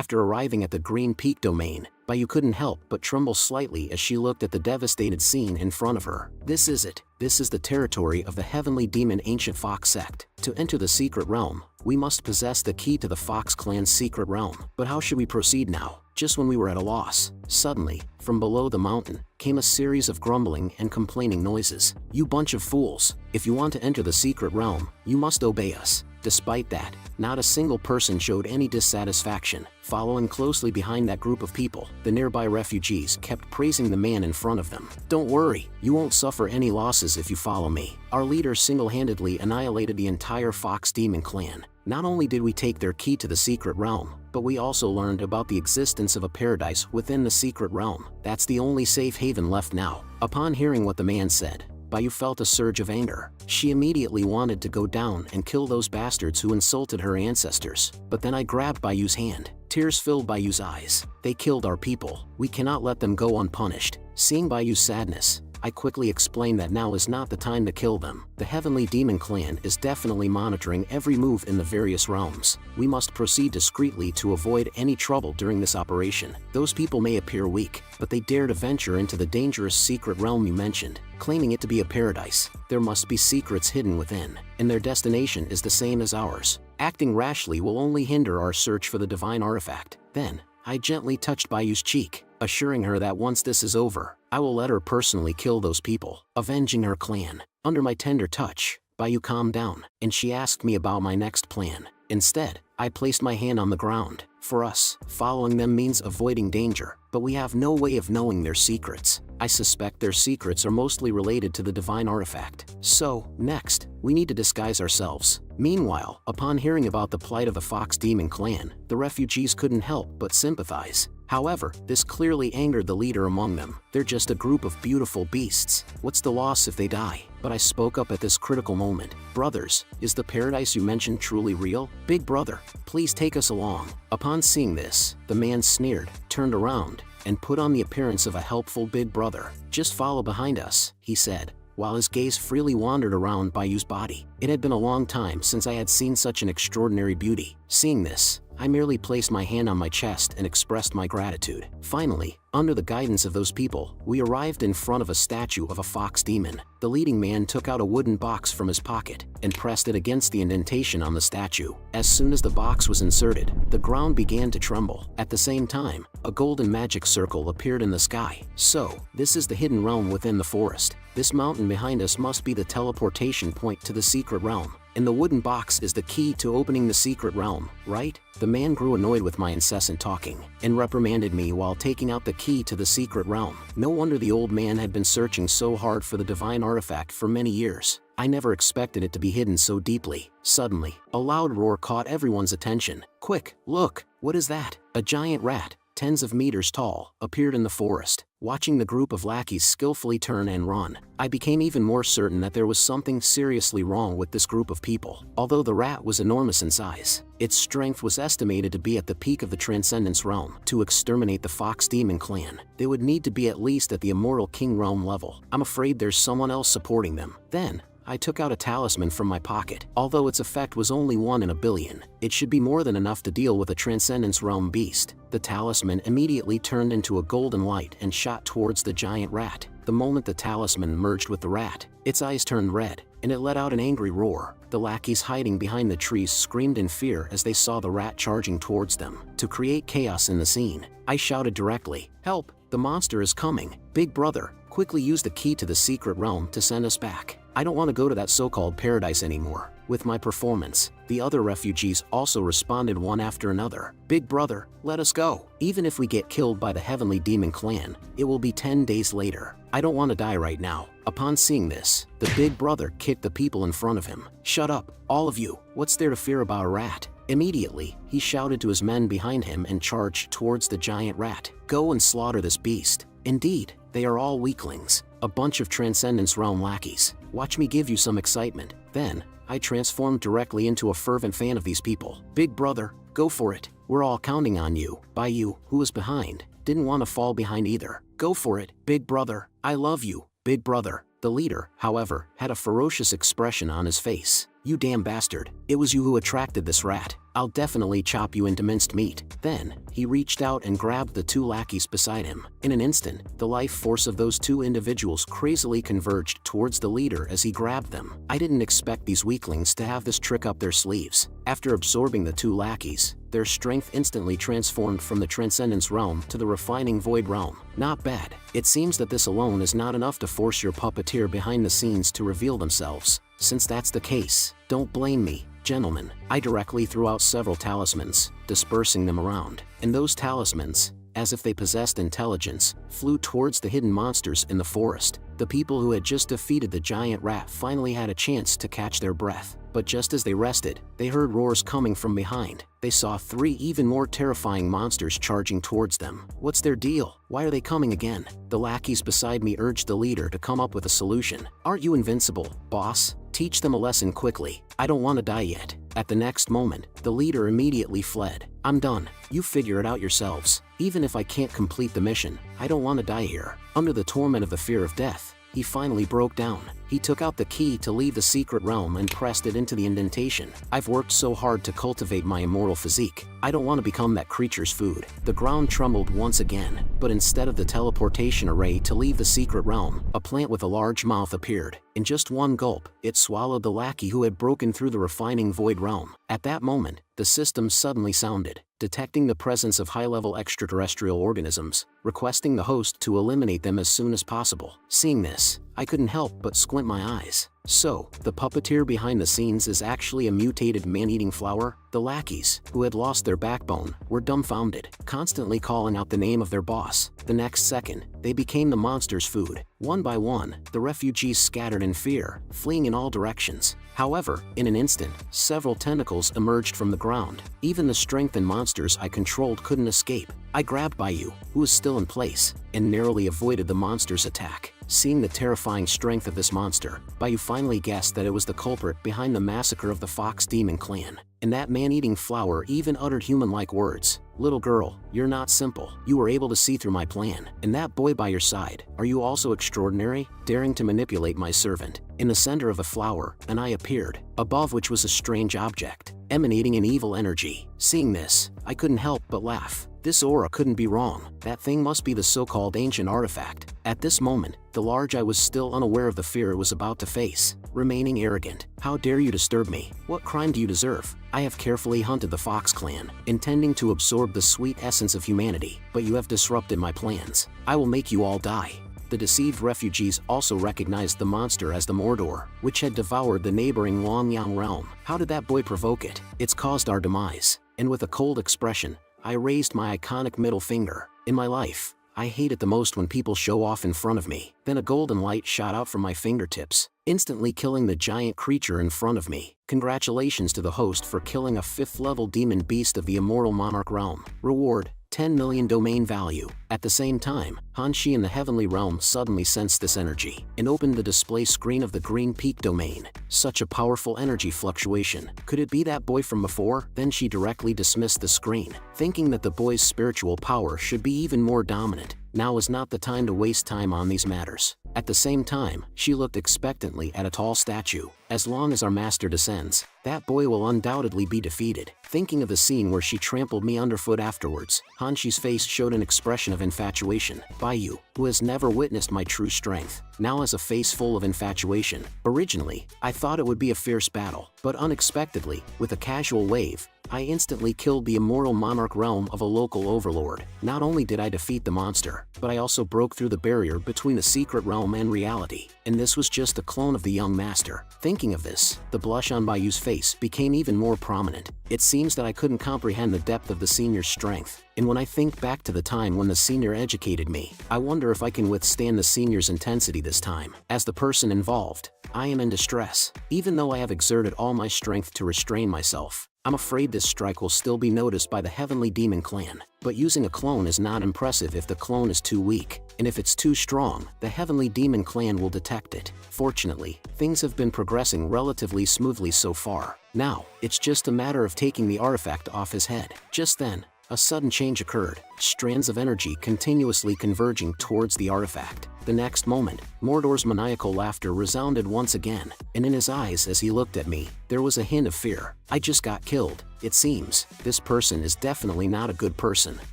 After arriving at the Green Peak domain, Bayu couldn't help but tremble slightly as she looked at the devastated scene in front of her. This is it. This is the territory of the heavenly demon Ancient Fox sect. To enter the secret realm, we must possess the key to the Fox clan's secret realm. But how should we proceed now? Just when we were at a loss, suddenly, from below the mountain, came a series of grumbling and complaining noises. You bunch of fools! If you want to enter the secret realm, you must obey us. Despite that, not a single person showed any dissatisfaction. Following closely behind that group of people, the nearby refugees kept praising the man in front of them. Don't worry, you won't suffer any losses if you follow me. Our leader single-handedly annihilated the entire Fox Demon clan. Not only did we take their key to the secret realm, but we also learned about the existence of a paradise within the secret realm. That's the only safe haven left now. Upon hearing what the man said, Bayu felt a surge of anger. She immediately wanted to go down and kill those bastards who insulted her ancestors. But then I grabbed Bayu's hand. Tears filled Bayu's eyes. They killed our people. We cannot let them go unpunished. Seeing Bayu's sadness, I quickly explained that now is not the time to kill them. The Heavenly Demon Clan is definitely monitoring every move in the various realms. We must proceed discreetly to avoid any trouble during this operation. Those people may appear weak, but they dare to venture into the dangerous secret realm you mentioned, claiming it to be a paradise. There must be secrets hidden within, and their destination is the same as ours. Acting rashly will only hinder our search for the divine artifact. Then, I gently touched Bayu's cheek, assuring her that once this is over, I will let her personally kill those people, avenging her clan. Under my tender touch, Bayu calmed down, and she asked me about my next plan. Instead, I placed my hand on the ground. For us, following them means avoiding danger, but we have no way of knowing their secrets. I suspect their secrets are mostly related to the divine artifact. So, next, we need to disguise ourselves. Meanwhile, upon hearing about the plight of the Fox Demon clan, the refugees couldn't help but sympathize. However, this clearly angered the leader among them. They're just a group of beautiful beasts. What's the loss if they die? But I spoke up at this critical moment. Brothers, is the paradise you mentioned truly real? Big brother, please take us along. Upon seeing this, the man sneered, turned around, and put on the appearance of a helpful big brother. Just follow behind us, he said, while his gaze freely wandered around Bayu's body. It had been a long time since I had seen such an extraordinary beauty. Seeing this, I merely placed my hand on my chest and expressed my gratitude. Finally, under the guidance of those people, we arrived in front of a statue of a fox demon. The leading man took out a wooden box from his pocket and pressed it against the indentation on the statue. As soon as the box was inserted, the ground began to tremble. At the same time, a golden magic circle appeared in the sky. So, this is the hidden realm within the forest. This mountain behind us must be the teleportation point to the secret realm. And the wooden box is the key to opening the secret realm, right? The man grew annoyed with my incessant talking and reprimanded me while taking out the key to the secret realm. No wonder the old man had been searching so hard for the divine artifact for many years. I never expected it to be hidden so deeply. Suddenly, a loud roar caught everyone's attention. Quick, look, what is that? A giant rat, tens of meters tall, appeared in the forest. Watching the group of lackeys skillfully turn and run, I became even more certain that there was something seriously wrong with this group of people. Although the rat was enormous in size, its strength was estimated to be at the peak of the Transcendence realm. To exterminate the Fox Demon clan, they would need to be at least at the Immortal King realm level. I'm afraid there's someone else supporting them. Then, I took out a talisman from my pocket. Although its effect was only 1 in a billion, it should be more than enough to deal with a Transcendence realm beast. The talisman immediately turned into a golden light and shot towards the giant rat. The moment the talisman merged with the rat, its eyes turned red, and it let out an angry roar. The lackeys hiding behind the trees screamed in fear as they saw the rat charging towards them. To create chaos in the scene, I shouted directly, "Help! The monster is coming! Big brother, quickly use the key to the secret realm to send us back. I don't want to go to that so-called paradise anymore." With my performance, the other refugees also responded one after another. "Big brother, let us go. Even if we get killed by the Heavenly Demon clan, it will be 10 days later. I don't want to die right now." Upon seeing this, the big brother kicked the people in front of him. "Shut up, all of you. What's there to fear about a rat?" Immediately, he shouted to his men behind him and charged towards the giant rat. "Go and slaughter this beast." Indeed, they are all weaklings, a bunch of Transcendence realm lackeys. Watch me give you some excitement. Then, I transformed directly into a fervent fan of these people. "Big brother, go for it. We're all counting on you." Bayu, who was behind, didn't want to fall behind either. "Go for it, big brother. I love you, big brother." The leader, however, had a ferocious expression on his face. "You damn bastard, it was you who attracted this rat. I'll definitely chop you into minced meat." Then, he reached out and grabbed the two lackeys beside him. In an instant, the life force of those two individuals crazily converged towards the leader as he grabbed them. I didn't expect these weaklings to have this trick up their sleeves. After absorbing the two lackeys, their strength instantly transformed from the Transcendence realm to the Refining Void realm. Not bad. It seems that this alone is not enough to force your puppeteer behind the scenes to reveal themselves. Since that's the case, don't blame me, gentlemen. I directly threw out several talismans, dispersing them around, and those talismans, as if they possessed intelligence, flew towards the hidden monsters in the forest. The people who had just defeated the giant rat finally had a chance to catch their breath. But just as they rested, they heard roars coming from behind. They saw three even more terrifying monsters charging towards them. What's their deal? Why are they coming again? The lackeys beside me urged the leader to come up with a solution. "Aren't you invincible, boss? Teach them a lesson quickly. I don't want to die yet." At the next moment, the leader immediately fled. "I'm done. You figure it out yourselves. Even if I can't complete the mission, I don't want to die here." Under the torment of the fear of death, he finally broke down. He took out the key to leave the secret realm and pressed it into the indentation. "I've worked so hard to cultivate my immortal physique. I don't want to become that creature's food." The ground trembled once again, but instead of the teleportation array to leave the secret realm, a plant with a large mouth appeared. In just one gulp, it swallowed the lackey who had broken through the Refining Void realm. At that moment, the system suddenly sounded, detecting the presence of high-level extraterrestrial organisms, requesting the host to eliminate them as soon as possible. Seeing this, I couldn't help but squint my eyes. So, the puppeteer behind the scenes is actually a mutated man-eating flower? The lackeys, who had lost their backbone, were dumbfounded, constantly calling out the name of their boss. The next second, they became the monster's food. One by one, the refugees scattered in fear, fleeing in all directions. However, in an instant, several tentacles emerged from the ground. Even the strengthened monsters I controlled couldn't escape. I grabbed Baiyu, who was still in place, and narrowly avoided the monster's attack. Seeing the terrifying strength of this monster, Baiyu finally guessed that it was the culprit behind the massacre of the Fox Demon clan. And that man-eating flower even uttered human-like words. "Little girl, you're not simple. You were able to see through my plan. And that boy by your side, are you also extraordinary? Daring to manipulate my servant." In the center of the flower, an eye appeared, above which was a strange object, emanating an evil energy. Seeing this, I couldn't help but laugh. This aura couldn't be wrong. That thing must be the so-called ancient artifact. At this moment, the large eye was still unaware of the fear it was about to face, remaining arrogant. "How dare you disturb me? What crime do you deserve? I have carefully hunted the Fox clan, intending to absorb the sweet essence of humanity, but you have disrupted my plans. I will make you all die." The deceived refugees also recognized the monster as the Mordor, which had devoured the neighboring Longyang realm. How did that boy provoke it? It's caused our demise. And with a cold expression, I raised my iconic middle finger. In my life, I hate it the most when people show off in front of me. Then a golden light shot out from my fingertips, instantly killing the giant creature in front of me. Congratulations to the host for killing a 5th-level demon beast of the immortal monarch realm. Reward: 10 million domain value. At the same time, Hanshi in the heavenly realm suddenly sensed this energy and opened the display screen of the Green Peak domain. Such a powerful energy fluctuation. Could it be that boy from before? Then she directly dismissed the screen, thinking that the boy's spiritual power should be even more dominant. Now is not the time to waste time on these matters. At the same time, she looked expectantly at a tall statue. As long as our master descends, that boy will undoubtedly be defeated. Thinking of the scene where she trampled me underfoot afterwards, Hanshi's face showed an expression of infatuation. Baiyu, who has never witnessed my true strength, now has a face full of infatuation. Originally, I thought it would be a fierce battle, but unexpectedly, with a casual wave, I instantly killed the immortal monarch realm of a local overlord. Not only did I defeat the monster, but I also broke through the barrier between the secret realm and reality. And this was just a clone of the young master. Thinking of this, the blush on Baiyu's face became even more prominent. It seems that I couldn't comprehend the depth of the senior's strength. And when I think back to the time when the senior educated me, I wonder if I can withstand the senior's intensity this time. As the person involved, I am in distress. Even though I have exerted all my strength to restrain myself, I'm afraid this strike will still be noticed by the Heavenly Demon clan. But using a clone is not impressive if the clone is too weak, and if it's too strong, the Heavenly Demon clan will detect it. Fortunately, things have been progressing relatively smoothly so far. Now, it's just a matter of taking the artifact off his head. Just then, a sudden change occurred. strands of energy continuously converging towards the artifact. The next moment, Mordor's maniacal laughter resounded once again, and in his eyes as he looked at me, there was a hint of fear. I just got killed. It seems, this person is definitely not a good person,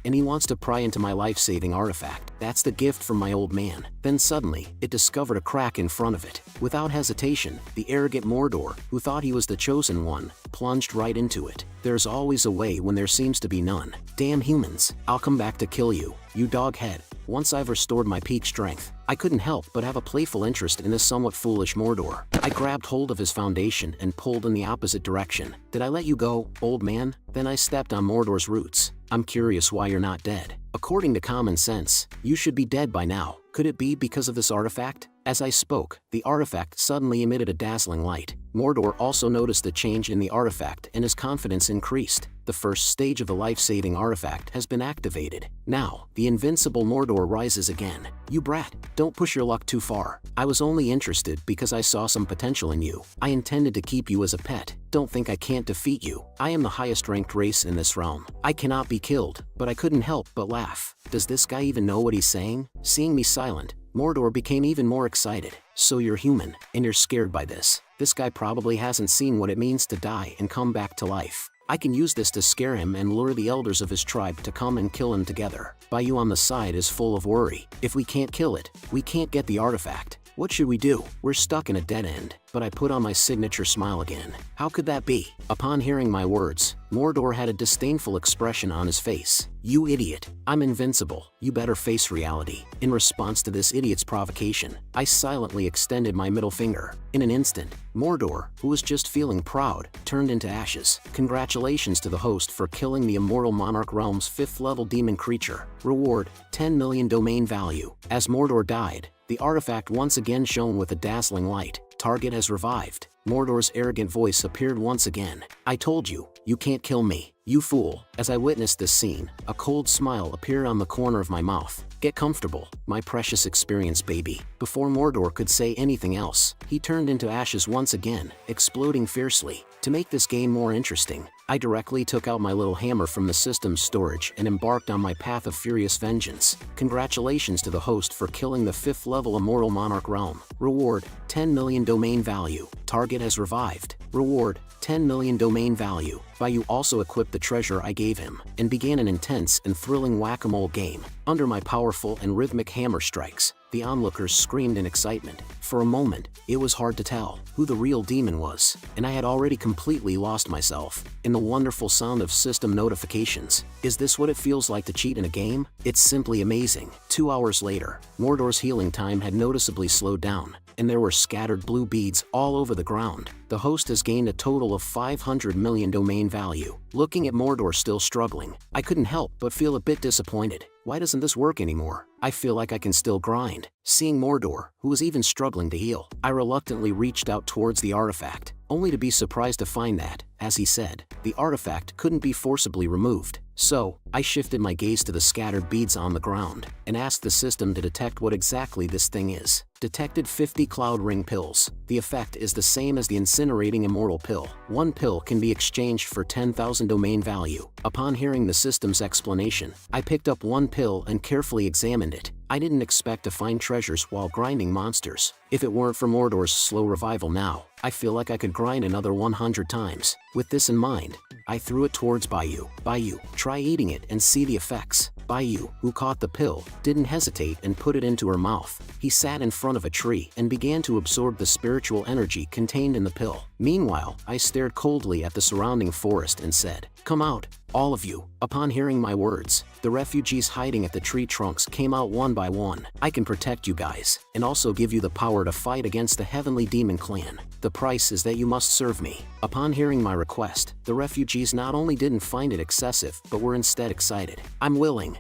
and he wants to pry into my life-saving artifact. That's the gift from my old man. Then suddenly, it discovered a crack in front of it. Without hesitation, the arrogant Mordor, who thought he was the chosen one, plunged right into it. There's always a way when there seems to be none. Damn humans, I'll come back to kill you, you doghead. Once I've restored my peak strength, I couldn't help but have a playful interest in this somewhat foolish Mordor. I grabbed hold of his foundation and pulled in the opposite direction. Did I let you go, old man? Then I stepped on Mordor's roots. I'm curious why you're not dead. According to common sense, you should be dead by now. Could it be because of this artifact? As I spoke, the artifact suddenly emitted a dazzling light. Mordor also noticed the change in the artifact and his confidence increased. The first stage of the life-saving artifact has been activated. Now, the invincible Mordor rises again. You brat, don't push your luck too far. I was only interested because I saw some potential in you. I intended to keep you as a pet. Don't think I can't defeat you. I am the highest-ranked race in this realm. I cannot be killed, but I couldn't help but laugh. Does this guy even know what he's saying? Seeing me silent, Mordor became even more excited. So you're human, and you're scared by this. This guy probably hasn't seen what it means to die and come back to life. I can use this to scare him and lure the elders of his tribe to come and kill him together. Bayou on the side is full of worry. If we can't kill it, we can't get the artifact. What should we do? We're stuck in a dead end. But I put on my signature smile again. How could that be? Upon hearing my words, Mordor had a disdainful expression on his face. You idiot. I'm invincible. You better face reality. In response to this idiot's provocation, I silently extended my middle finger. In an instant, Mordor, who was just feeling proud, turned into ashes. Congratulations to the host for killing the immortal Monarch Realm's 5th level demon creature. Reward, 10 million domain value. As Mordor died, the artifact once again shone with a dazzling light. Target has revived. Mordor's arrogant voice appeared once again. I told you, you can't kill me, you fool. As I witnessed this scene, a cold smile appeared on the corner of my mouth. Get comfortable, my precious experienced baby. Before Mordor could say anything else, he turned into ashes once again, exploding fiercely. To make this game more interesting, I directly took out my little hammer from the system's storage and embarked on my path of furious vengeance. Congratulations to the host for killing the 5th level immortal Monarch Realm. Reward, 10 million domain value. Target has revived. Reward, 10 million domain value. Bayou also equipped the treasure I gave him, and began an intense and thrilling whack-a-mole game. Under my powerful and rhythmic hammer strikes, the onlookers screamed in excitement. For a moment, it was hard to tell who the real demon was, and I had already completely lost myself in the wonderful sound of system notifications. Is this what it feels like to cheat in a game? It's simply amazing. 2 hours later, Mordor's healing time had noticeably slowed down, and there were scattered blue beads all over the ground. The host has gained a total of 500 million domain value. Looking at Mordor still struggling, I couldn't help but feel a bit disappointed. Why doesn't this work anymore? I feel like I can still grind. Seeing Mordor, who was even struggling to heal, I reluctantly reached out towards the artifact, only to be surprised to find that, as he said, the artifact couldn't be forcibly removed. So, I shifted my gaze to the scattered beads on the ground, and asked the system to detect what exactly this thing is. Detected 50 Cloud Ring pills. The effect is the same as the incinerating immortal pill. 1 pill can be exchanged for 10,000 domain value. Upon hearing the system's explanation, I picked up 1 pill and carefully examined it. I didn't expect to find treasures while grinding monsters. If it weren't for Mordor's slow revival now, I feel like I could grind another 100 times. With this in mind, I threw it towards Bayou. Bayou, try eating it and see the effects. Bayou, who caught the pill, didn't hesitate and put it into her mouth. He sat in front of a tree and began to absorb the spiritual energy contained in the pill. Meanwhile, I stared coldly at the surrounding forest and said, "Come out, all of you." Upon hearing my words, the refugees hiding at the tree trunks came out one by one. I can protect you guys, and also give you the power to fight against the Heavenly Demon Clan. The price is that you must serve me. Upon hearing my request, the refugees not only didn't find it excessive, but were instead excited. I'm willing.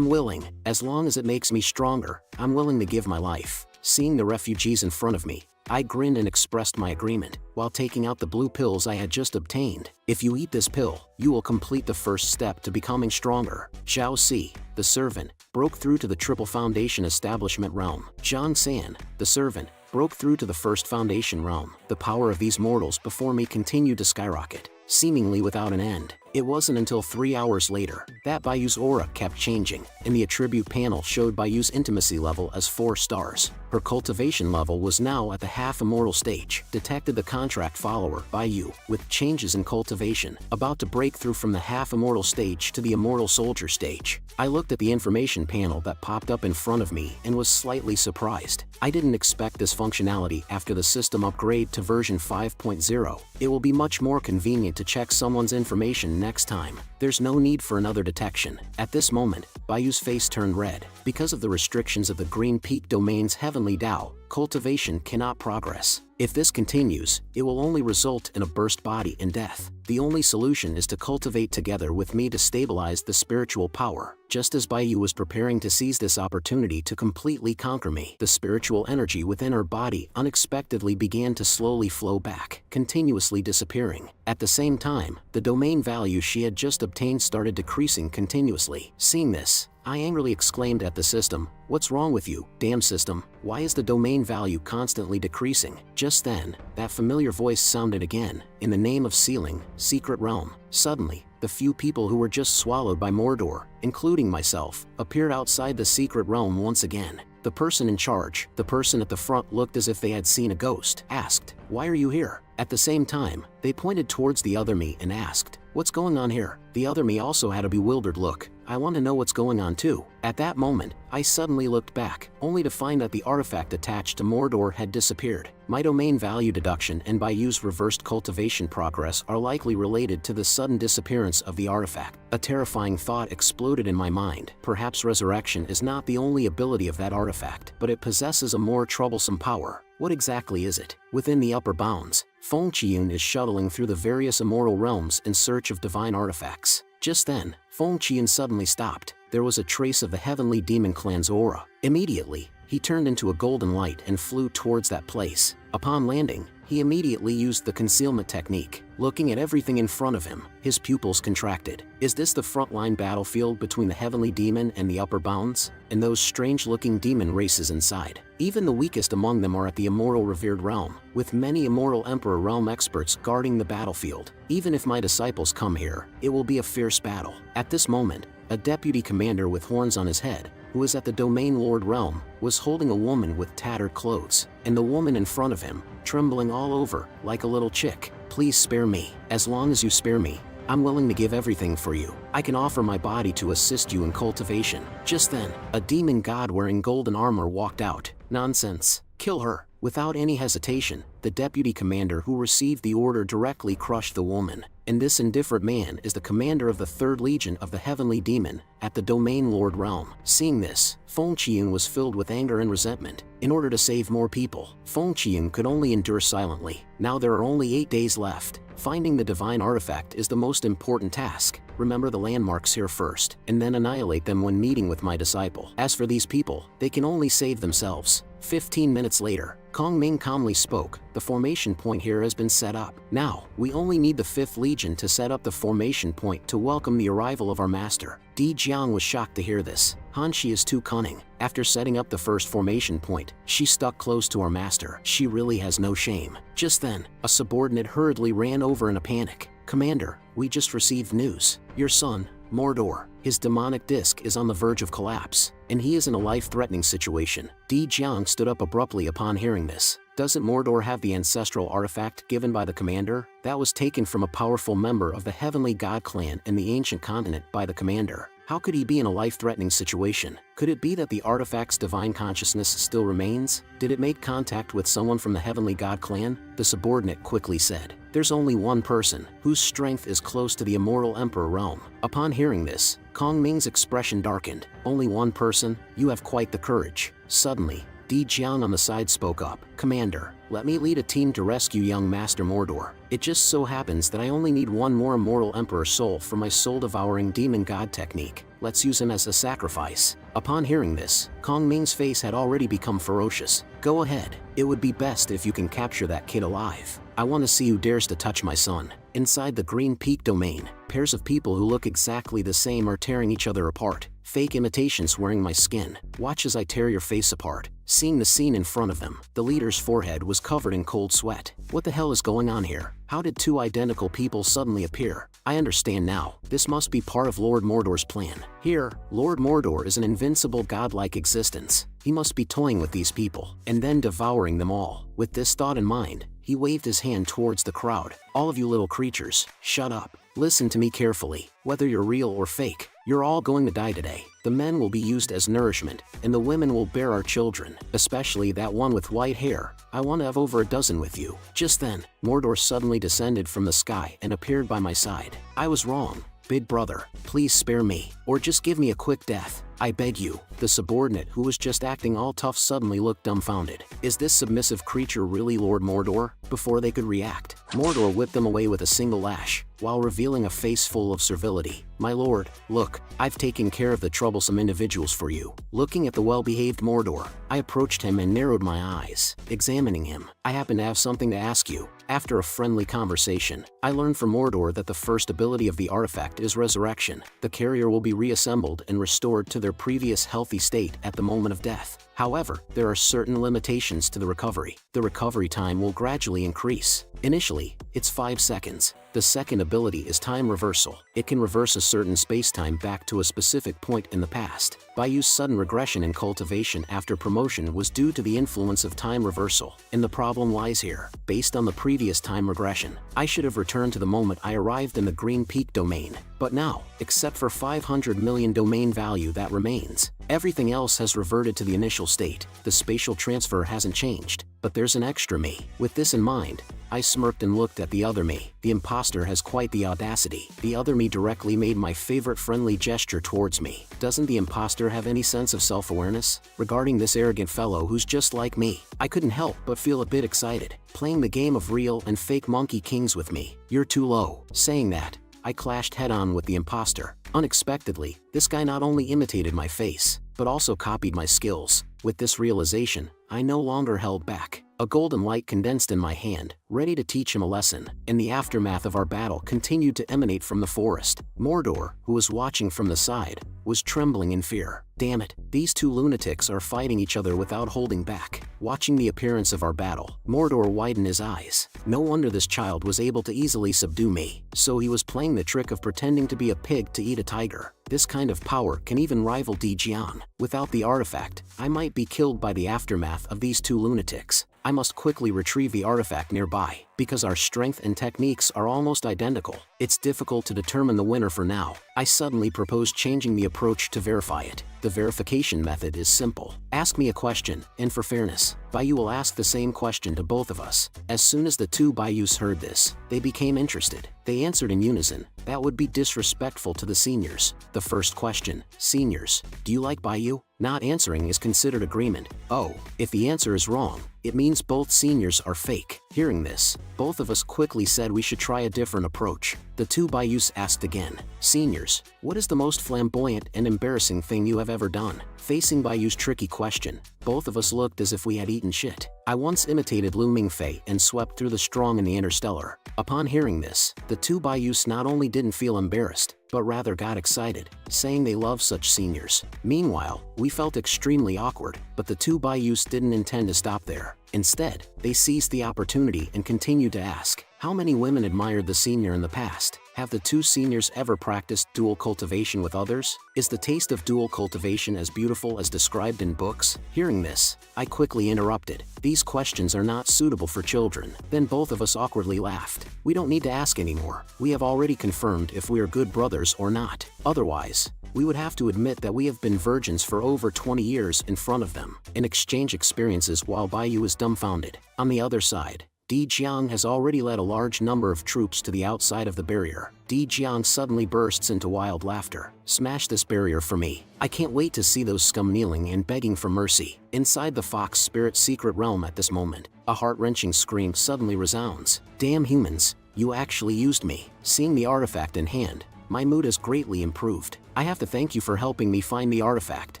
As long as it makes me stronger, I'm willing to give my life. Seeing the refugees in front of me, I grinned and expressed my agreement, while taking out the blue pills I had just obtained. If you eat this pill, you will complete the first step to becoming stronger. Zhao Si, the servant, broke through to the Triple Foundation Establishment realm. Zhang San, the servant, broke through to the First Foundation realm. The power of these mortals before me continued to skyrocket, seemingly without an end. It wasn't until 3 hours later that Bayu's aura kept changing, and the attribute panel showed Bayu's intimacy level as 4 stars. Her cultivation level was now at the half-immortal stage. Detected the contract follower, Bayu, with changes in cultivation, about to break through from the half-immortal stage to the immortal soldier stage. I looked at the information panel that popped up in front of me and was slightly surprised. I didn't expect this functionality after the system upgrade to version 5.0. It will be much more convenient to check someone's information next time. There's no need for another detection. At this moment, Bayu's face turned red. Because of the restrictions of the Green Peak domain's Heavenly Dao, cultivation cannot progress. If this continues, it will only result in a burst body and death. The only solution is to cultivate together with me to stabilize the spiritual power. Just as Bayu was preparing to seize this opportunity to completely conquer me, the spiritual energy within her body unexpectedly began to slowly flow back, continuously disappearing. At the same time, the domain value she had just obtained started decreasing continuously. Seeing this, I angrily exclaimed at the system, "What's wrong with you, damn system? Why is the domain value constantly decreasing?" Just then, that familiar voice sounded again, "In the name of sealing, secret realm." Suddenly, the few people who were just swallowed by Mordor, including myself, appeared outside the secret realm once again. The person in charge, the person at the front, looked as if they had seen a ghost, asked, "Why are you here?" At the same time, they pointed towards the other me and asked, "What's going on here?" The other me also had a bewildered look. "I want to know what's going on too." At that moment, I suddenly looked back, only to find that the artifact attached to Mordor had disappeared. My domain value deduction and Bayu's reversed cultivation progress are likely related to the sudden disappearance of the artifact. A terrifying thought exploded in my mind. Perhaps resurrection is not the only ability of that artifact, but it possesses a more troublesome power. What exactly is it? Within the upper bounds, Feng Qiyun is shuttling through the various immortal realms in search of divine artifacts. Just then, Feng Qiyun suddenly stopped. There was a trace of the heavenly demon clan's aura. Immediately, he turned into a golden light and flew towards that place. Upon landing, he immediately used the concealment technique. Looking at everything in front of him, his pupils contracted. Is this the frontline battlefield between the heavenly demon and the upper bounds, and those strange-looking demon races inside? Even the weakest among them are at the immortal revered realm, with many immortal emperor realm experts guarding the battlefield. Even if my disciples come here, it will be a fierce battle. At this moment, a deputy commander with horns on his head, who was at the domain lord realm, was holding a woman with tattered clothes, and the woman in front of him, trembling all over, like a little chick. "Please spare me. As long as you spare me, I'm willing to give everything for you. I can offer my body to assist you in cultivation." Just then, a demon god wearing golden armor walked out. "Nonsense. Kill her." Without any hesitation, the deputy commander who received the order directly crushed the woman. And this indifferent man is the commander of the 3rd Legion of the Heavenly Demon at the Domain Lord realm. Seeing this, Feng Qiyun was filled with anger and resentment. In order to save more people, Feng Qiyun could only endure silently. Now there are only 8 days left. Finding the divine artifact is the most important task. Remember the landmarks here first, and then annihilate them when meeting with my disciple. As for these people, they can only save themselves. 15 minutes later, Kong Ming calmly spoke. "The formation point here has been set up. Now, we only need the 5th Legion to set up the formation point to welcome the arrival of our master." Di Jiang was shocked to hear this. "Hanshi is too cunning. After setting up the first formation point, she stuck close to our master. She really has no shame." Just then, a subordinate hurriedly ran over in a panic. "Commander, we just received news. Your son, Mordor, his demonic disc is on the verge of collapse, and he is in a life-threatening situation." Di Jiang stood up abruptly upon hearing this. Doesn't Mordor have the ancestral artifact given by the commander? That was taken from a powerful member of the Heavenly God clan in the ancient continent by the commander. How could he be in a life-threatening situation? Could it be that the artifact's divine consciousness still remains? Did it make contact with someone from the Heavenly God clan? The subordinate quickly said, "There's only one person whose strength is close to the immortal emperor realm." Upon hearing this, Kong Ming's expression darkened. "Only one person? You have quite the courage." Suddenly, Di Jiang on the side spoke up. "Commander, let me lead a team to rescue young Master Mordor. It just so happens that I only need one more immortal emperor soul for my soul-devouring demon god technique. Let's use him as a sacrifice." Upon hearing this, Kong Ming's face had already become ferocious. "Go ahead. It would be best if you can capture that kid alive. I want to see who dares to touch my son." Inside the Green Peak domain, pairs of people who look exactly the same are tearing each other apart. Fake imitations wearing my skin. Watch as I tear your face apart. Seeing the scene in front of them, the leader's forehead was covered in cold sweat. What the hell is going on here? How did two identical people suddenly appear? I understand now. This must be part of Lord Mordor's plan. Here, Lord Mordor is an invincible godlike existence. He must be toying with these people, and then devouring them all. With this thought in mind, he waved his hand towards the crowd. All of you little creatures, shut up. Listen to me carefully. Whether you're real or fake, you're all going to die today. The men will be used as nourishment, and the women will bear our children, especially that one with white hair. I want to have over a dozen with you. Just then, Mordor suddenly descended from the sky and appeared by my side. I was wrong. Big brother, please spare me, or just give me a quick death. I beg you. The subordinate who was just acting all tough suddenly looked dumbfounded. Is this submissive creature really Lord Mordor? Before they could react, Mordor whipped them away with a single lash, while revealing a face full of servility. My lord, look, I've taken care of the troublesome individuals for you. Looking at the well-behaved Mordor, I approached him and narrowed my eyes, examining him. I happen to have something to ask you. After a friendly conversation, I learned from Mordor that the first ability of the artifact is resurrection. The carrier will be reassembled and restored to their previous healthy state at the moment of death. However, there are certain limitations to the recovery. The recovery time will gradually increase. Initially, it's 5 seconds. The second ability is time reversal. It can reverse a certain space-time back to a specific point in the past. Bayu's sudden regression in cultivation after promotion was due to the influence of time reversal, and the problem lies here. Based on the previous time regression, I should have returned to the moment I arrived in the Green Peak domain. But now, except for 500 million domain value that remains, everything else has reverted to the initial state. The spatial transfer hasn't changed, but there's an extra me. With this in mind, I smirked and looked at the other me. The imposter has quite the audacity. The other me directly made my favorite friendly gesture towards me. Doesn't the imposter have any sense of self-awareness regarding this arrogant fellow who's just like me? I couldn't help but feel a bit excited, playing the game of real and fake monkey kings with me. You're too low. Saying that, I clashed head-on with the imposter. Unexpectedly, this guy not only imitated my face, but also copied my skills. With this realization, I no longer held back. A golden light condensed in my hand, ready to teach him a lesson. In the aftermath of our battle continued to emanate from the forest. Mordor, who was watching from the side, was trembling in fear. Damn it, these two lunatics are fighting each other without holding back. Watching the appearance of our battle, Mordor widened his eyes. No wonder this child was able to easily subdue me. So he was playing the trick of pretending to be a pig to eat a tiger. This kind of power can even rival Dijiang. Without the artifact, I might be killed by the aftermath of these two lunatics. I must quickly retrieve the artifact nearby. Because our strength and techniques are almost identical, it's difficult to determine the winner for now. I suddenly proposed changing the approach to verify it. The verification method is simple. Ask me a question, and for fairness, Bayu will ask the same question to both of us. As soon as the two Bayus heard this, they became interested. They answered in unison. That would be disrespectful to the seniors. The first question, seniors, do you like Bayu? Not answering is considered agreement. Oh, if the answer is wrong, it means both seniors are fake. Hearing this, both of us quickly said we should try a different approach. The two Bayus asked again, seniors, what is the most flamboyant and embarrassing thing you have ever done? Facing Bayu's tricky question, both of us looked as if we had eaten shit. I once imitated Lu Mingfei and swept through the strong in the interstellar. Upon hearing this, the two Bayus not only didn't feel embarrassed, but rather got excited, saying they love such seniors. Meanwhile, we felt extremely awkward, but the two Bayus didn't intend to stop there. Instead, they seized the opportunity and continued to ask, how many women admired the senior in the past? Have the two seniors ever practiced dual cultivation with others? Is the taste of dual cultivation as beautiful as described in books? Hearing this, I quickly interrupted. These questions are not suitable for children. Then both of us awkwardly laughed. We don't need to ask anymore. We have already confirmed if we are good brothers or not. Otherwise, we would have to admit that we have been virgins for over 20 years in front of them, and exchange experiences while Bayu is dumbfounded. On the other side, Di Jiang has already led a large number of troops to the outside of the barrier. Di Jiang suddenly bursts into wild laughter. Smash this barrier for me. I can't wait to see those scum kneeling and begging for mercy. Inside the Fox Spirit secret realm at this moment, a heart-wrenching scream suddenly resounds. Damn humans, you actually used me. Seeing the artifact in hand, my mood has greatly improved. I have to thank you for helping me find the artifact.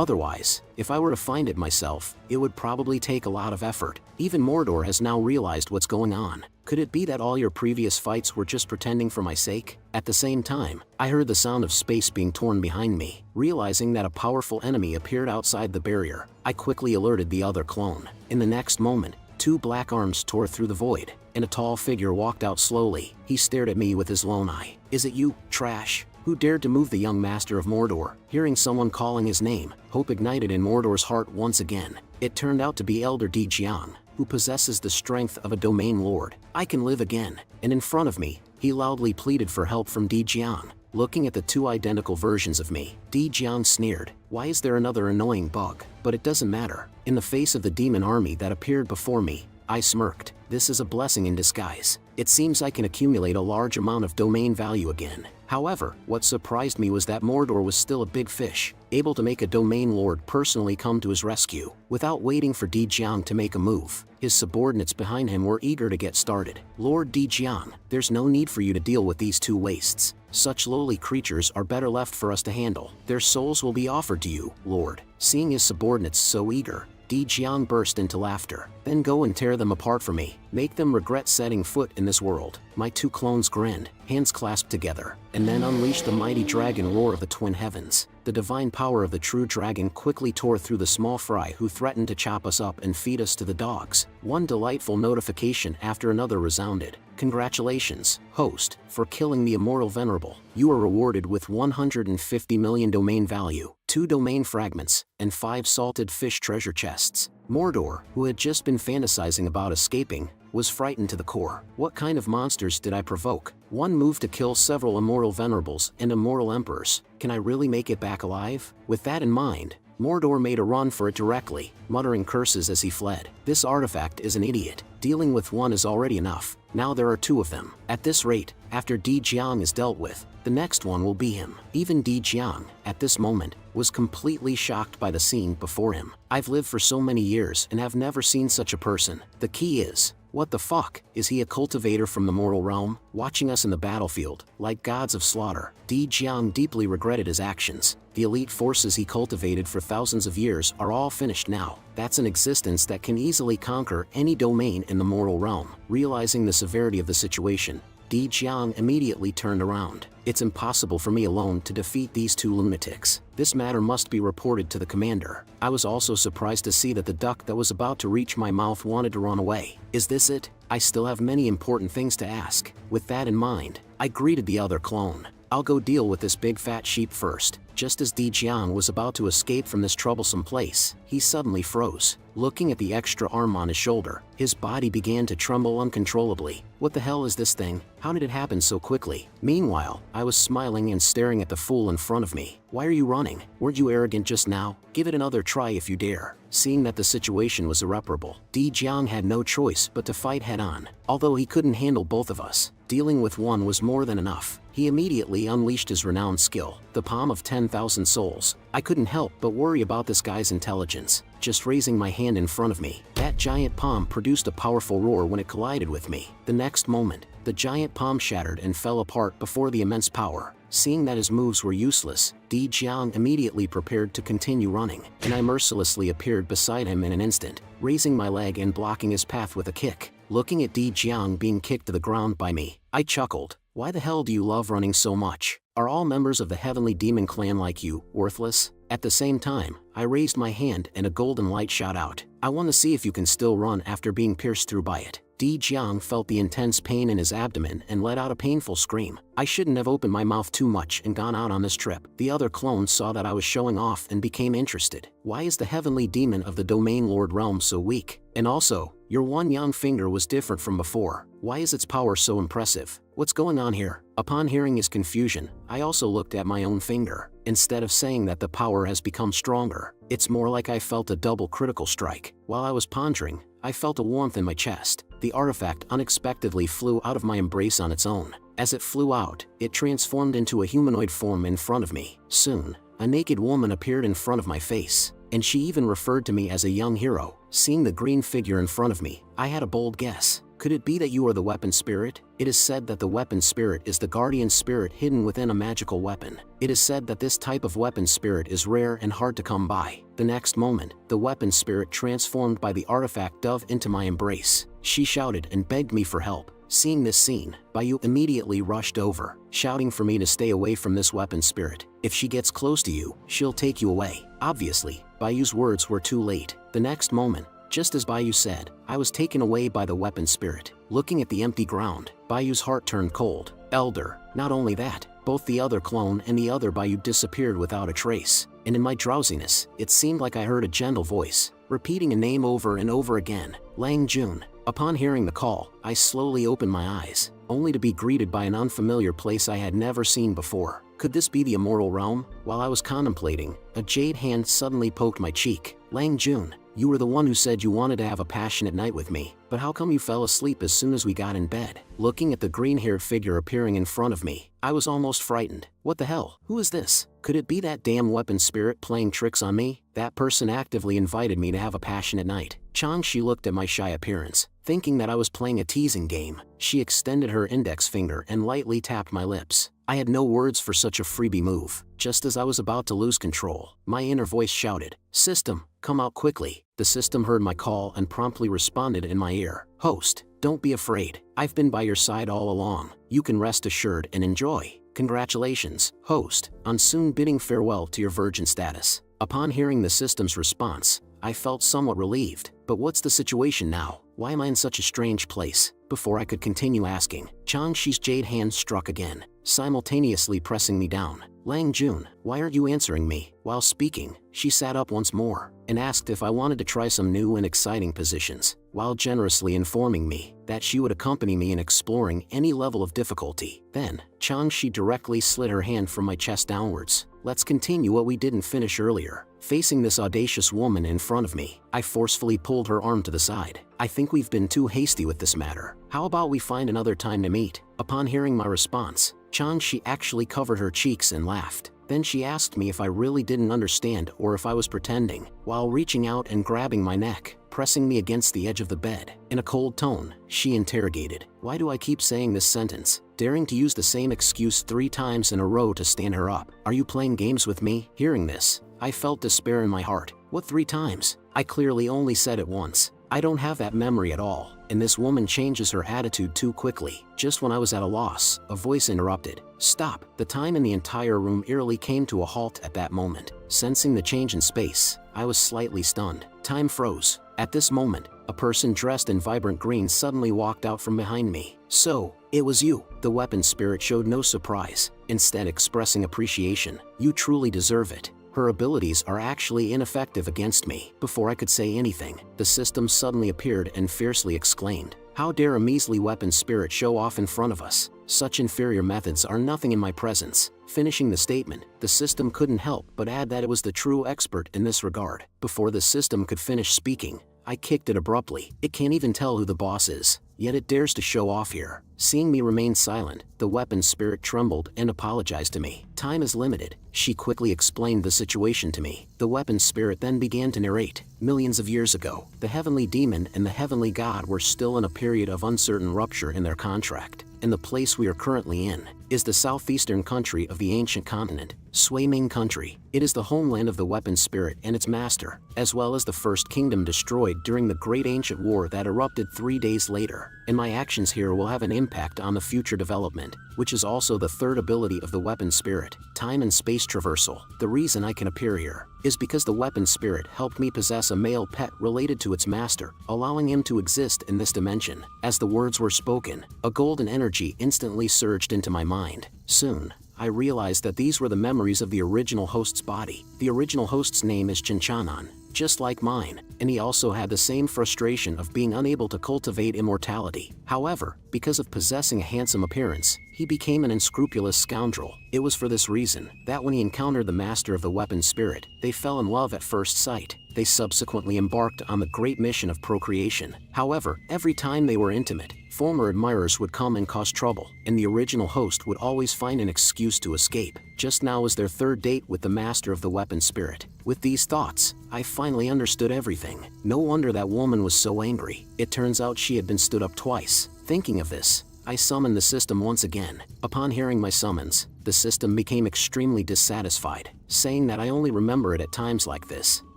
Otherwise, if I were to find it myself, it would probably take a lot of effort. Even Mordor has now realized what's going on. Could it be that all your previous fights were just pretending for my sake? At the same time, I heard the sound of space being torn behind me. Realizing that a powerful enemy appeared outside the barrier, I quickly alerted the other clone. In the next moment, two black arms tore through the void, and a tall figure walked out slowly. He stared at me with his lone eye. "Is it you, trash? Who dared to move the young master of Mordor?" Hearing someone calling his name, hope ignited in Mordor's heart once again. It turned out to be Elder Di Jiang, who possesses the strength of a domain lord. "I can live again." And in front of me, he loudly pleaded for help from Di Jiang. Looking at the two identical versions of me, Di Jiang sneered, "Why is there another annoying bug?" But it doesn't matter. In the face of the demon army that appeared before me, I smirked. This is a blessing in disguise. It seems I can accumulate a large amount of domain value again. However, what surprised me was that Mordor was still a big fish, able to make a domain lord personally come to his rescue. Without waiting for Di Jiang to make a move, his subordinates behind him were eager to get started. "Lord Di Jiang, there's no need for you to deal with these two wastes. Such lowly creatures are better left for us to handle. Their souls will be offered to you, Lord." Seeing his subordinates so eager, Di Jiang burst into laughter. "Then go and tear them apart for me. Make them regret setting foot in this world." My two clones grinned, hands clasped together, and then unleashed the mighty dragon roar of the twin heavens. The divine power of the true dragon quickly tore through the small fry who threatened to chop us up and feed us to the dogs. One delightful notification after another resounded. "Congratulations, host, for killing the immortal venerable. You are rewarded with 150 million domain value, 2 domain fragments, and 5 salted fish treasure chests." Mordor, who had just been fantasizing about escaping, was frightened to the core. What kind of monsters did I provoke? One move to kill several immortal venerables and immortal emperors. Can I really make it back alive? With that in mind, Mordor made a run for it directly, muttering curses as he fled. "This artifact is an idiot. Dealing with one is already enough. Now there are 2 of them. At this rate, after Di Jiang is dealt with, the next one will be him." Even Di Jiang, at this moment, was completely shocked by the scene before him. "I've lived for so many years and have never seen such a person. The key is, what the fuck, is he a cultivator from the mortal realm, watching us in the battlefield, like gods of slaughter?" Di Jiang deeply regretted his actions. The elite forces he cultivated for thousands of years are all finished now. That's an existence that can easily conquer any domain in the mortal realm. Realizing the severity of the situation, Di Jiang immediately turned around. "It's impossible for me alone to defeat these 2 lunatics. This matter must be reported to the commander." I was also surprised to see that the duck that was about to reach my mouth wanted to run away. "Is this it? I still have many important things to ask." With that in mind, I greeted the other clone. "I'll go deal with this big fat sheep first." Just as Di Jiang was about to escape from this troublesome place, he suddenly froze. Looking at the extra arm on his shoulder, his body began to tremble uncontrollably. "What the hell is this thing? How did it happen so quickly?" Meanwhile, I was smiling and staring at the fool in front of me. "Why are you running? Weren't you arrogant just now? Give it another try if you dare." Seeing that the situation was irreparable, Di Jiang had no choice but to fight head-on. Although he couldn't handle both of us, dealing with one was more than enough. He immediately unleashed his renowned skill, the Palm of 10,000 Souls. I couldn't help but worry about this guy's intelligence. Just raising my hand in front of me, that giant palm produced a powerful roar when it collided with me. The next moment, the giant palm shattered and fell apart before the immense power. Seeing that his moves were useless, Di Jiang immediately prepared to continue running, and I mercilessly appeared beside him in an instant, raising my leg and blocking his path with a kick. Looking at Di Jiang being kicked to the ground by me, I chuckled. "Why the hell do you love running so much? Are all members of the Heavenly Demon Clan like you, worthless?" At the same time, I raised my hand and a golden light shot out. "I want to see if you can still run after being pierced through by it." Di Jiang felt the intense pain in his abdomen and let out a painful scream. I shouldn't have opened my mouth too much and gone out on this trip. The other clones saw that I was showing off and became interested. "Why is the heavenly demon of the domain lord realm so weak? And also, your one young finger was different from before. Why is its power so impressive? What's going on here?" Upon hearing his confusion, I also looked at my own finger. Instead of saying that the power has become stronger, it's more like I felt a double critical strike. While I was pondering, I felt a warmth in my chest. The artifact unexpectedly flew out of my embrace on its own. As it flew out, it transformed into a humanoid form in front of me. Soon, a naked woman appeared in front of my face, and she even referred to me as a young hero. Seeing the green figure in front of me, I had a bold guess. Could it be that you are the weapon spirit? It is said that the weapon spirit is the guardian spirit hidden within a magical weapon. It is said that this type of weapon spirit is rare and hard to come by. The next moment, the weapon spirit transformed by the artifact dove into my embrace. She shouted and begged me for help. Seeing this scene, Bayu immediately rushed over, shouting for me to stay away from this weapon spirit. If she gets close to you, she'll take you away. Obviously, Bayu's words were too late. The next moment, just as Bayu said, I was taken away by the weapon spirit. Looking at the empty ground, Bayu's heart turned cold. Elder. Not only that, both the other clone and the other Bayu disappeared without a trace. And in my drowsiness, it seemed like I heard a gentle voice, repeating a name over and over again, Lang Jun. Upon hearing the call, I slowly opened my eyes, only to be greeted by an unfamiliar place I had never seen before. Could this be the Immortal Realm? While I was contemplating, a jade hand suddenly poked my cheek. Lang Jun, you were the one who said you wanted to have a passionate night with me, but how come you fell asleep as soon as we got in bed? Looking at the green-haired figure appearing in front of me, I was almost frightened. What the hell? Who is this? Could it be that damn weapon spirit playing tricks on me? That person actively invited me to have a passionate night. Changshi looked at my shy appearance, thinking that I was playing a teasing game. She extended her index finger and lightly tapped my lips. I had no words for such a freebie move. Just as I was about to lose control, my inner voice shouted, "System, come out quickly." The system heard my call and promptly responded in my ear. "Host, don't be afraid. I've been by your side all along. You can rest assured and enjoy. Congratulations, host, on soon bidding farewell to your virgin status." Upon hearing the system's response, I felt somewhat relieved. But what's the situation now? Why am I in such a strange place? Before I could continue asking, Changshi's jade hand struck again, simultaneously pressing me down. "Lang Jun, why aren't you answering me?" While speaking, she sat up once more and asked if I wanted to try some new and exciting positions, while generously informing me that she would accompany me in exploring any level of difficulty. Then, Changshi directly slid her hand from my chest downwards. Let's continue what we didn't finish earlier. Facing this audacious woman in front of me, I forcefully pulled her arm to the side. "I think we've been too hasty with this matter. How about we find another time to meet?" Upon hearing my response, Changshi actually covered her cheeks and laughed. Then she asked me if I really didn't understand or if I was pretending, while reaching out and grabbing my neck, pressing me against the edge of the bed. In a cold tone, she interrogated, "Why do I keep saying this sentence?" daring to use the same excuse 3 times in a row to stand her up. "Are you playing games with me?" Hearing this, I felt despair in my heart. What 3 times? I clearly only said it once. I don't have that memory at all, and this woman changes her attitude too quickly. Just when I was at a loss, a voice interrupted. "Stop!" The time in the entire room eerily came to a halt at that moment. Sensing the change in space, I was slightly stunned. Time froze. At this moment, a person dressed in vibrant green suddenly walked out from behind me. "So, it was you." The weapon spirit showed no surprise, instead expressing appreciation. "You truly deserve it. Her abilities are actually ineffective against me." Before I could say anything, the system suddenly appeared and fiercely exclaimed, "How dare a measly weapon spirit show off in front of us? Such inferior methods are nothing in my presence." Finishing the statement, the system couldn't help but add that it was the true expert in this regard. Before the system could finish speaking, I kicked it abruptly. It can't even tell who the boss is, yet it dares to show off here. Seeing me remain silent, the weapon spirit trembled and apologized to me. "Time is limited." She quickly explained the situation to me. The weapon spirit then began to narrate. Millions of years ago, the heavenly demon and the heavenly god were still in a period of uncertain rupture in their contract, and the place we are currently in is the southeastern country of the ancient continent, Sui-Ming country. It is the homeland of the weapon spirit and its master, as well as the first kingdom destroyed during the great ancient war that erupted 3 days later. And my actions here will have an impact on the future development, which is also the third ability of the weapon spirit, time and space traversal. The reason I can appear here is because the weapon spirit helped me possess a male pet related to its master, allowing him to exist in this dimension. As the words were spoken, a golden energy instantly surged into my mind. Soon, I realized that these were the memories of the original host's body. The original host's name is Chinchanan, just like mine, and he also had the same frustration of being unable to cultivate immortality. However, because of possessing a handsome appearance, he became an unscrupulous scoundrel. It was for this reason that when he encountered the master of the weapon spirit, they fell in love at first sight. They subsequently embarked on the great mission of procreation. However, every time they were intimate, former admirers would come and cause trouble, and the original host would always find an excuse to escape. Just now was their 3rd date with the master of the weapon spirit. With these thoughts, I finally understood everything. No wonder that woman was so angry. It turns out she had been stood up twice. Thinking of this, I summoned the system once again. Upon hearing my summons, the system became extremely dissatisfied, saying that I only remember it at times like this,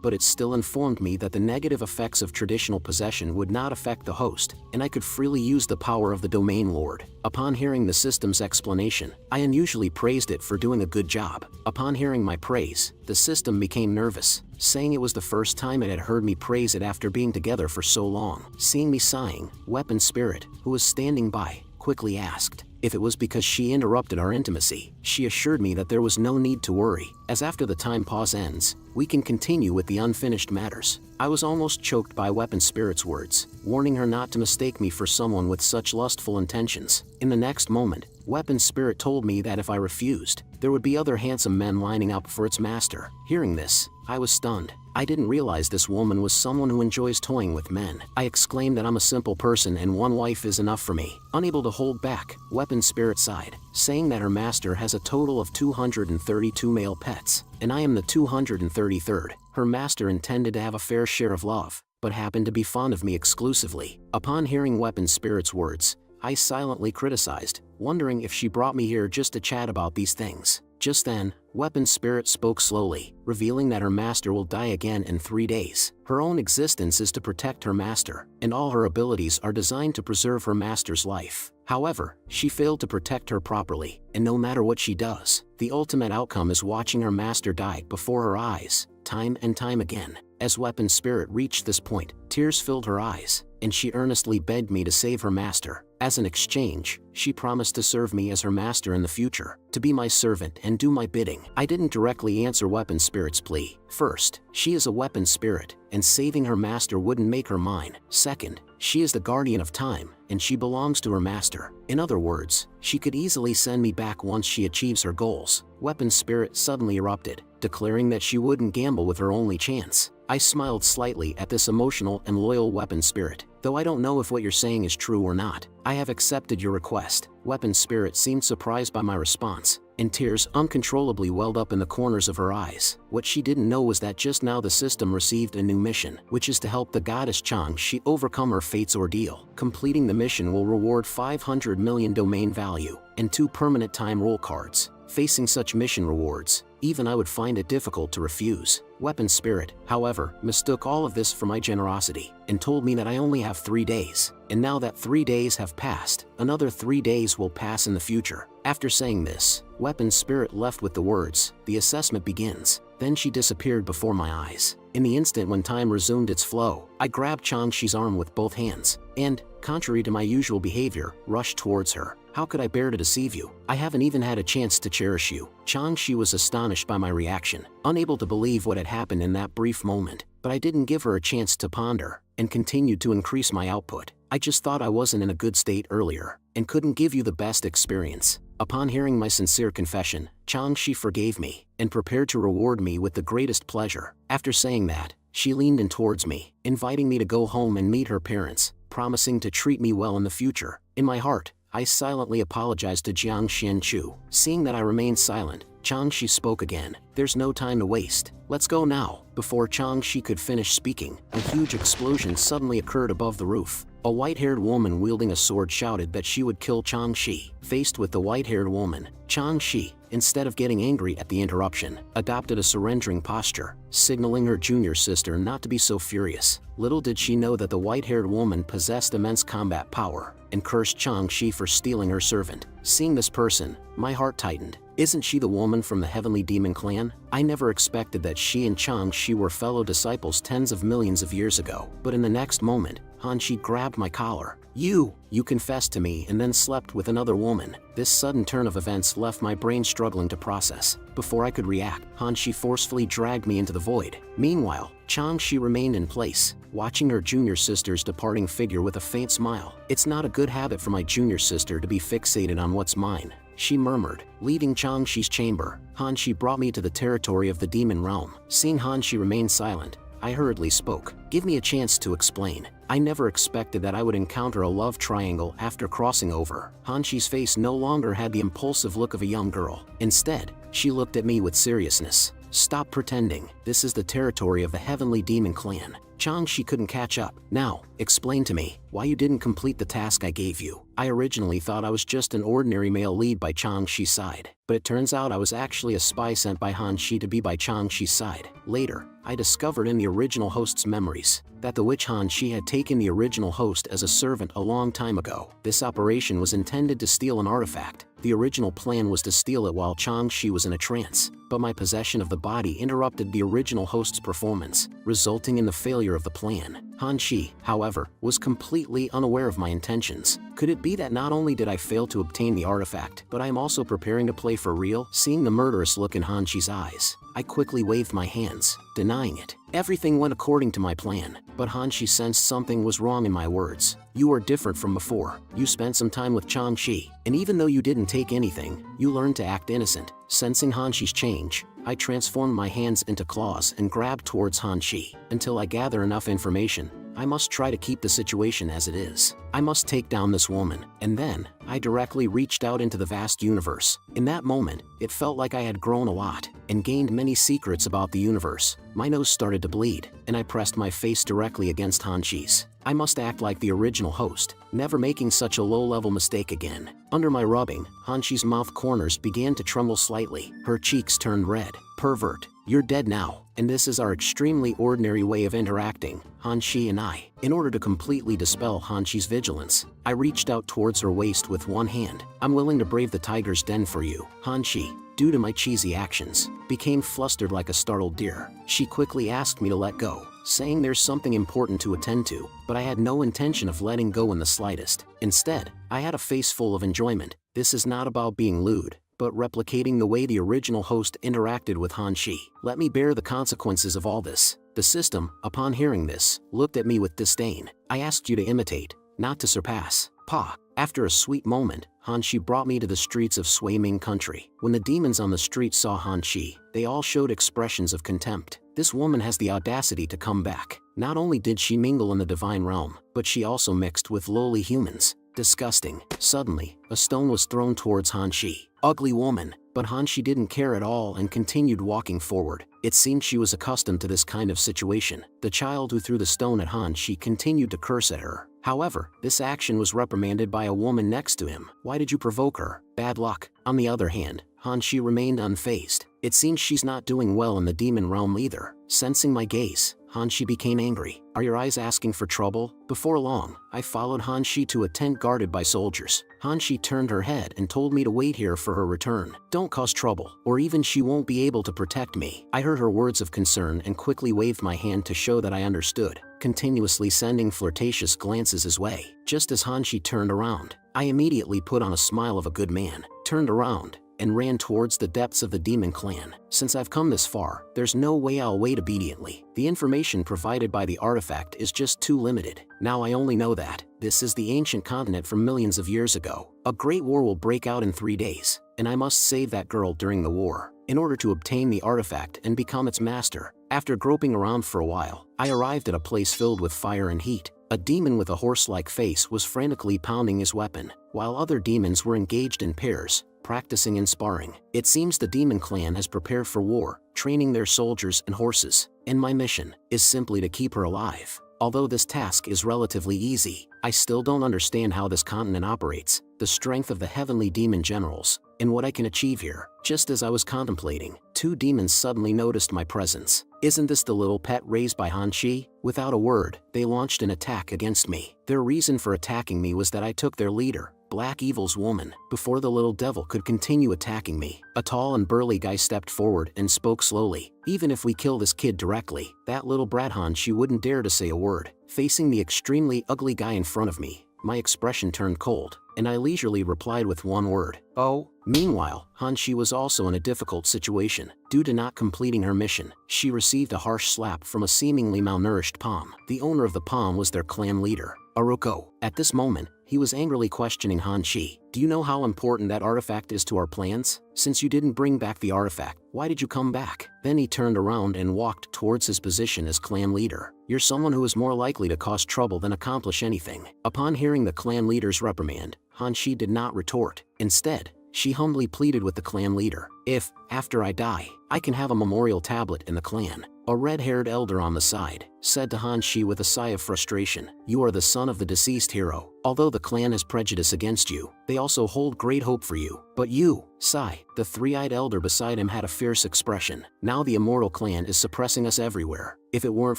but it still informed me that the negative effects of traditional possession would not affect the host, and I could freely use the power of the domain lord. Upon hearing the system's explanation, I unusually praised it for doing a good job. Upon hearing my praise, the system became nervous, saying it was the first time it had heard me praise it after being together for so long. Seeing me sighing, Weapon Spirit, who was standing by, quickly asked if it was because she interrupted our intimacy. She assured me that there was no need to worry, as after the time pause ends, we can continue with the unfinished matters. I was almost choked by Weapon Spirit's words, warning her not to mistake me for someone with such lustful intentions. In the next moment, Weapon Spirit told me that if I refused, there would be other handsome men lining up for its master. Hearing this, I was stunned. I didn't realize this woman was someone who enjoys toying with men. I exclaimed that I'm a simple person and one wife is enough for me. Unable to hold back, Weapon Spirit sighed, saying that her master has a total of 232 male pets, and I am the 233rd. Her master intended to have a fair share of love, but happened to be fond of me exclusively. Upon hearing Weapon Spirit's words, I silently criticized, wondering if she brought me here just to chat about these things. Just then, Weapon Spirit spoke slowly, revealing that her master will die again in 3 days. Her own existence is to protect her master, and all her abilities are designed to preserve her master's life. However, she failed to protect her properly, and no matter what she does, the ultimate outcome is watching her master die before her eyes, time and time again. As Weapon Spirit reached this point, tears filled her eyes, and she earnestly begged me to save her master. As an exchange, she promised to serve me as her master in the future, to be my servant and do my bidding. I didn't directly answer Weapon Spirit's plea. First, she is a weapon spirit, and saving her master wouldn't make her mine. Second, she is the guardian of time, and she belongs to her master. In other words, she could easily send me back once she achieves her goals. Weapon Spirit suddenly erupted, declaring that she wouldn't gamble with her only chance. I smiled slightly at this emotional and loyal Weapon Spirit. Though I don't know if what you're saying is true or not, I have accepted your request. Weapon Spirit seemed surprised by my response, and tears uncontrollably welled up in the corners of her eyes. What she didn't know was that just now the system received a new mission, which is to help the goddess Chang-Shi overcome her fate's ordeal. Completing the mission will reward 500 million domain value, and 2 permanent time roll cards. Facing such mission rewards, even I would find it difficult to refuse. Weapon Spirit, however, mistook all of this for my generosity, and told me that I only have 3 days. And now that 3 days have passed, another 3 days will pass in the future. After saying this, Weapon Spirit left with the words, "The assessment begins." Then she disappeared before my eyes. In the instant when time resumed its flow, I grabbed Chang-Shi's arm with both hands, and, contrary to my usual behavior, rushed towards her. How could I bear to deceive you? I haven't even had a chance to cherish you. Chang-Shi was astonished by my reaction, unable to believe what had happened in that brief moment, but I didn't give her a chance to ponder, and continued to increase my output. I just thought I wasn't in a good state earlier, and couldn't give you the best experience. Upon hearing my sincere confession, Chang-Shi forgave me, and prepared to reward me with the greatest pleasure. After saying that, she leaned in towards me, inviting me to go home and meet her parents, promising to treat me well in the future. In my heart, I silently apologized to Jiang Xianchu. Seeing that I remained silent, Chang-Shi spoke again. "There's no time to waste. Let's go now." Before Chang-Shi could finish speaking, a huge explosion suddenly occurred above the roof. A white-haired woman wielding a sword shouted that she would kill Chang-Shi. Faced with the white-haired woman, Chang-Shi, instead of getting angry at the interruption, adopted a surrendering posture, signaling her junior sister not to be so furious. Little did she know that the white-haired woman possessed immense combat power, and cursed Chang-Shi for stealing her servant. Seeing this person, my heart tightened. Isn't she the woman from the Heavenly Demon Clan? I never expected that she and Chang-Shi were fellow disciples tens of millions of years ago. But in the next moment, Han-Shi grabbed my collar. You confessed to me and then slept with another woman." This sudden turn of events left my brain struggling to process. Before I could react, Han-Shi forcefully dragged me into the void. Meanwhile, Chang-Shi remained in place, watching her junior sister's departing figure with a faint smile. "It's not a good habit for my junior sister to be fixated on what's mine," she murmured. Leaving Chang-Shi's chamber, Han-Shi brought me to the territory of the demon realm. Seeing Han-Shi remain silent, I hurriedly spoke. "Give me a chance to explain. I never expected that I would encounter a love triangle after crossing over." Han-Shi's face no longer had the impulsive look of a young girl. Instead, she looked at me with seriousness. Stop pretending. This is the territory of the Heavenly Demon Clan. Changshi couldn't catch up. Now, explain to me why you didn't complete the task I gave you. I originally thought I was just an ordinary male lead by Changshi's side, but it turns out I was actually a spy sent by Hanshi to be by Changshi's side. Later, I discovered in the original host's memories that the witch Hanshi had taken the original host as a servant a long time ago. This operation was intended to steal an artifact. The original plan was to steal it while Changshi was in a trance, but my possession of the body interrupted the original host's performance, resulting in the failure of the plan. Hanshi, however, was completely unaware of my intentions. Could it be that not only did I fail to obtain the artifact, but I am also preparing to play for real? Seeing the murderous look in Hanshi's eyes, I quickly waved my hands, denying it. Everything went according to my plan, but Hanshi sensed something was wrong in my words. You are different from before. You spent some time with Changshi, and even though you didn't take anything, you learned to act innocent. Sensing Hanshi's change, I transformed my hands into claws and grabbed towards Hanshi. Until I gather enough information, I must try to keep the situation as it is. I must take down this woman. And then, I directly reached out into the vast universe. In that moment, it felt like I had grown a lot and gained many secrets about the universe. My nose started to bleed, and I pressed my face directly against Hanshi's. I must act like the original host, never making such a low-level mistake again. Under my rubbing, Hanshi's mouth corners began to tremble slightly. Her cheeks turned red. Pervert, you're dead now. And this is our extremely ordinary way of interacting, Hanshi and I. In order to completely dispel Hanshi's vigilance, I reached out towards her waist with one hand. I'm willing to brave the tiger's den for you. Hanshi, due to my cheesy actions, became flustered like a startled deer. She quickly asked me to let go, saying there's something important to attend to, but I had no intention of letting go in the slightest. Instead, I had a face full of enjoyment. This is not about being lewd, but replicating the way the original host interacted with Hanshi. Let me bear the consequences of all this. The system, upon hearing this, looked at me with disdain. I asked you to imitate, not to surpass. Pa. After a sweet moment, Hanshi brought me to the streets of Swaiming country. When the demons on the street saw Hanshi, they all showed expressions of contempt. This woman has the audacity to come back. Not only did she mingle in the divine realm, but she also mixed with lowly humans. Disgusting. Suddenly, a stone was thrown towards Hanshi. Ugly woman. But Hanshi didn't care at all and continued walking forward. It seemed she was accustomed to this kind of situation. The child who threw the stone at Hanshi continued to curse at her. However, this action was reprimanded by a woman next to him. Why did you provoke her? Bad luck. On the other hand, Hanshi remained unfazed. It seems she's not doing well in the demon realm either. Sensing my gaze, Hanshi became angry. Are your eyes asking for trouble? Before long, I followed Hanshi to a tent guarded by soldiers. Hanshi turned her head and told me to wait here for her return. Don't cause trouble, or even she won't be able to protect me. I heard her words of concern and quickly waved my hand to show that I understood, continuously sending flirtatious glances his way. Just as Hanshi turned around, I immediately put on a smile of a good man, turned around, and ran towards the depths of the demon clan. Since I've come this far, there's no way I'll wait obediently. The information provided by the artifact is just too limited. Now I only know that this is the ancient continent from millions of years ago. A great war will break out in 3 days, and I must save that girl during the war, in order to obtain the artifact and become its master. After groping around for a while, I arrived at a place filled with fire and heat. A demon with a horse-like face was frantically pounding his weapon, while other demons were engaged in pairs, practicing and sparring. It seems the demon clan has prepared for war, training their soldiers and horses, and my mission is simply to keep her alive. Although this task is relatively easy, I still don't understand how this continent operates, the strength of the heavenly demon generals, and what I can achieve here. Just as I was contemplating, 2 demons suddenly noticed my presence. Isn't this the little pet raised by Hanshi? Without a word, they launched an attack against me. Their reason for attacking me was that I took their leader, Black Evil's woman. Before the little devil could continue attacking me, a tall and burly guy stepped forward and spoke slowly. Even if we kill this kid directly, that little brat Hanshi wouldn't dare to say a word. Facing the extremely ugly guy in front of me, my expression turned cold, and I leisurely replied with one word, "Oh." Meanwhile, Hanshi was also in a difficult situation. Due to not completing her mission, she received a harsh slap from a seemingly malnourished palm. The owner of the palm was their clan leader, Aruko. At this moment, he was angrily questioning Hanshi. Do you know how important that artifact is to our plans? Since you didn't bring back the artifact, why did you come back? Then he turned around and walked towards his position as clan leader. You're someone who is more likely to cause trouble than accomplish anything. Upon hearing the clan leader's reprimand, Hanshi did not retort. Instead, she humbly pleaded with the clan leader. If, after I die, I can have a memorial tablet in the clan. A red-haired elder on the side said to Hanshi with a sigh of frustration, "You are the son of the deceased hero. Although the clan has prejudice against you, they also hold great hope for you. But you, Sai," the three-eyed elder beside him had a fierce expression. "Now the immortal clan is suppressing us everywhere. If it weren't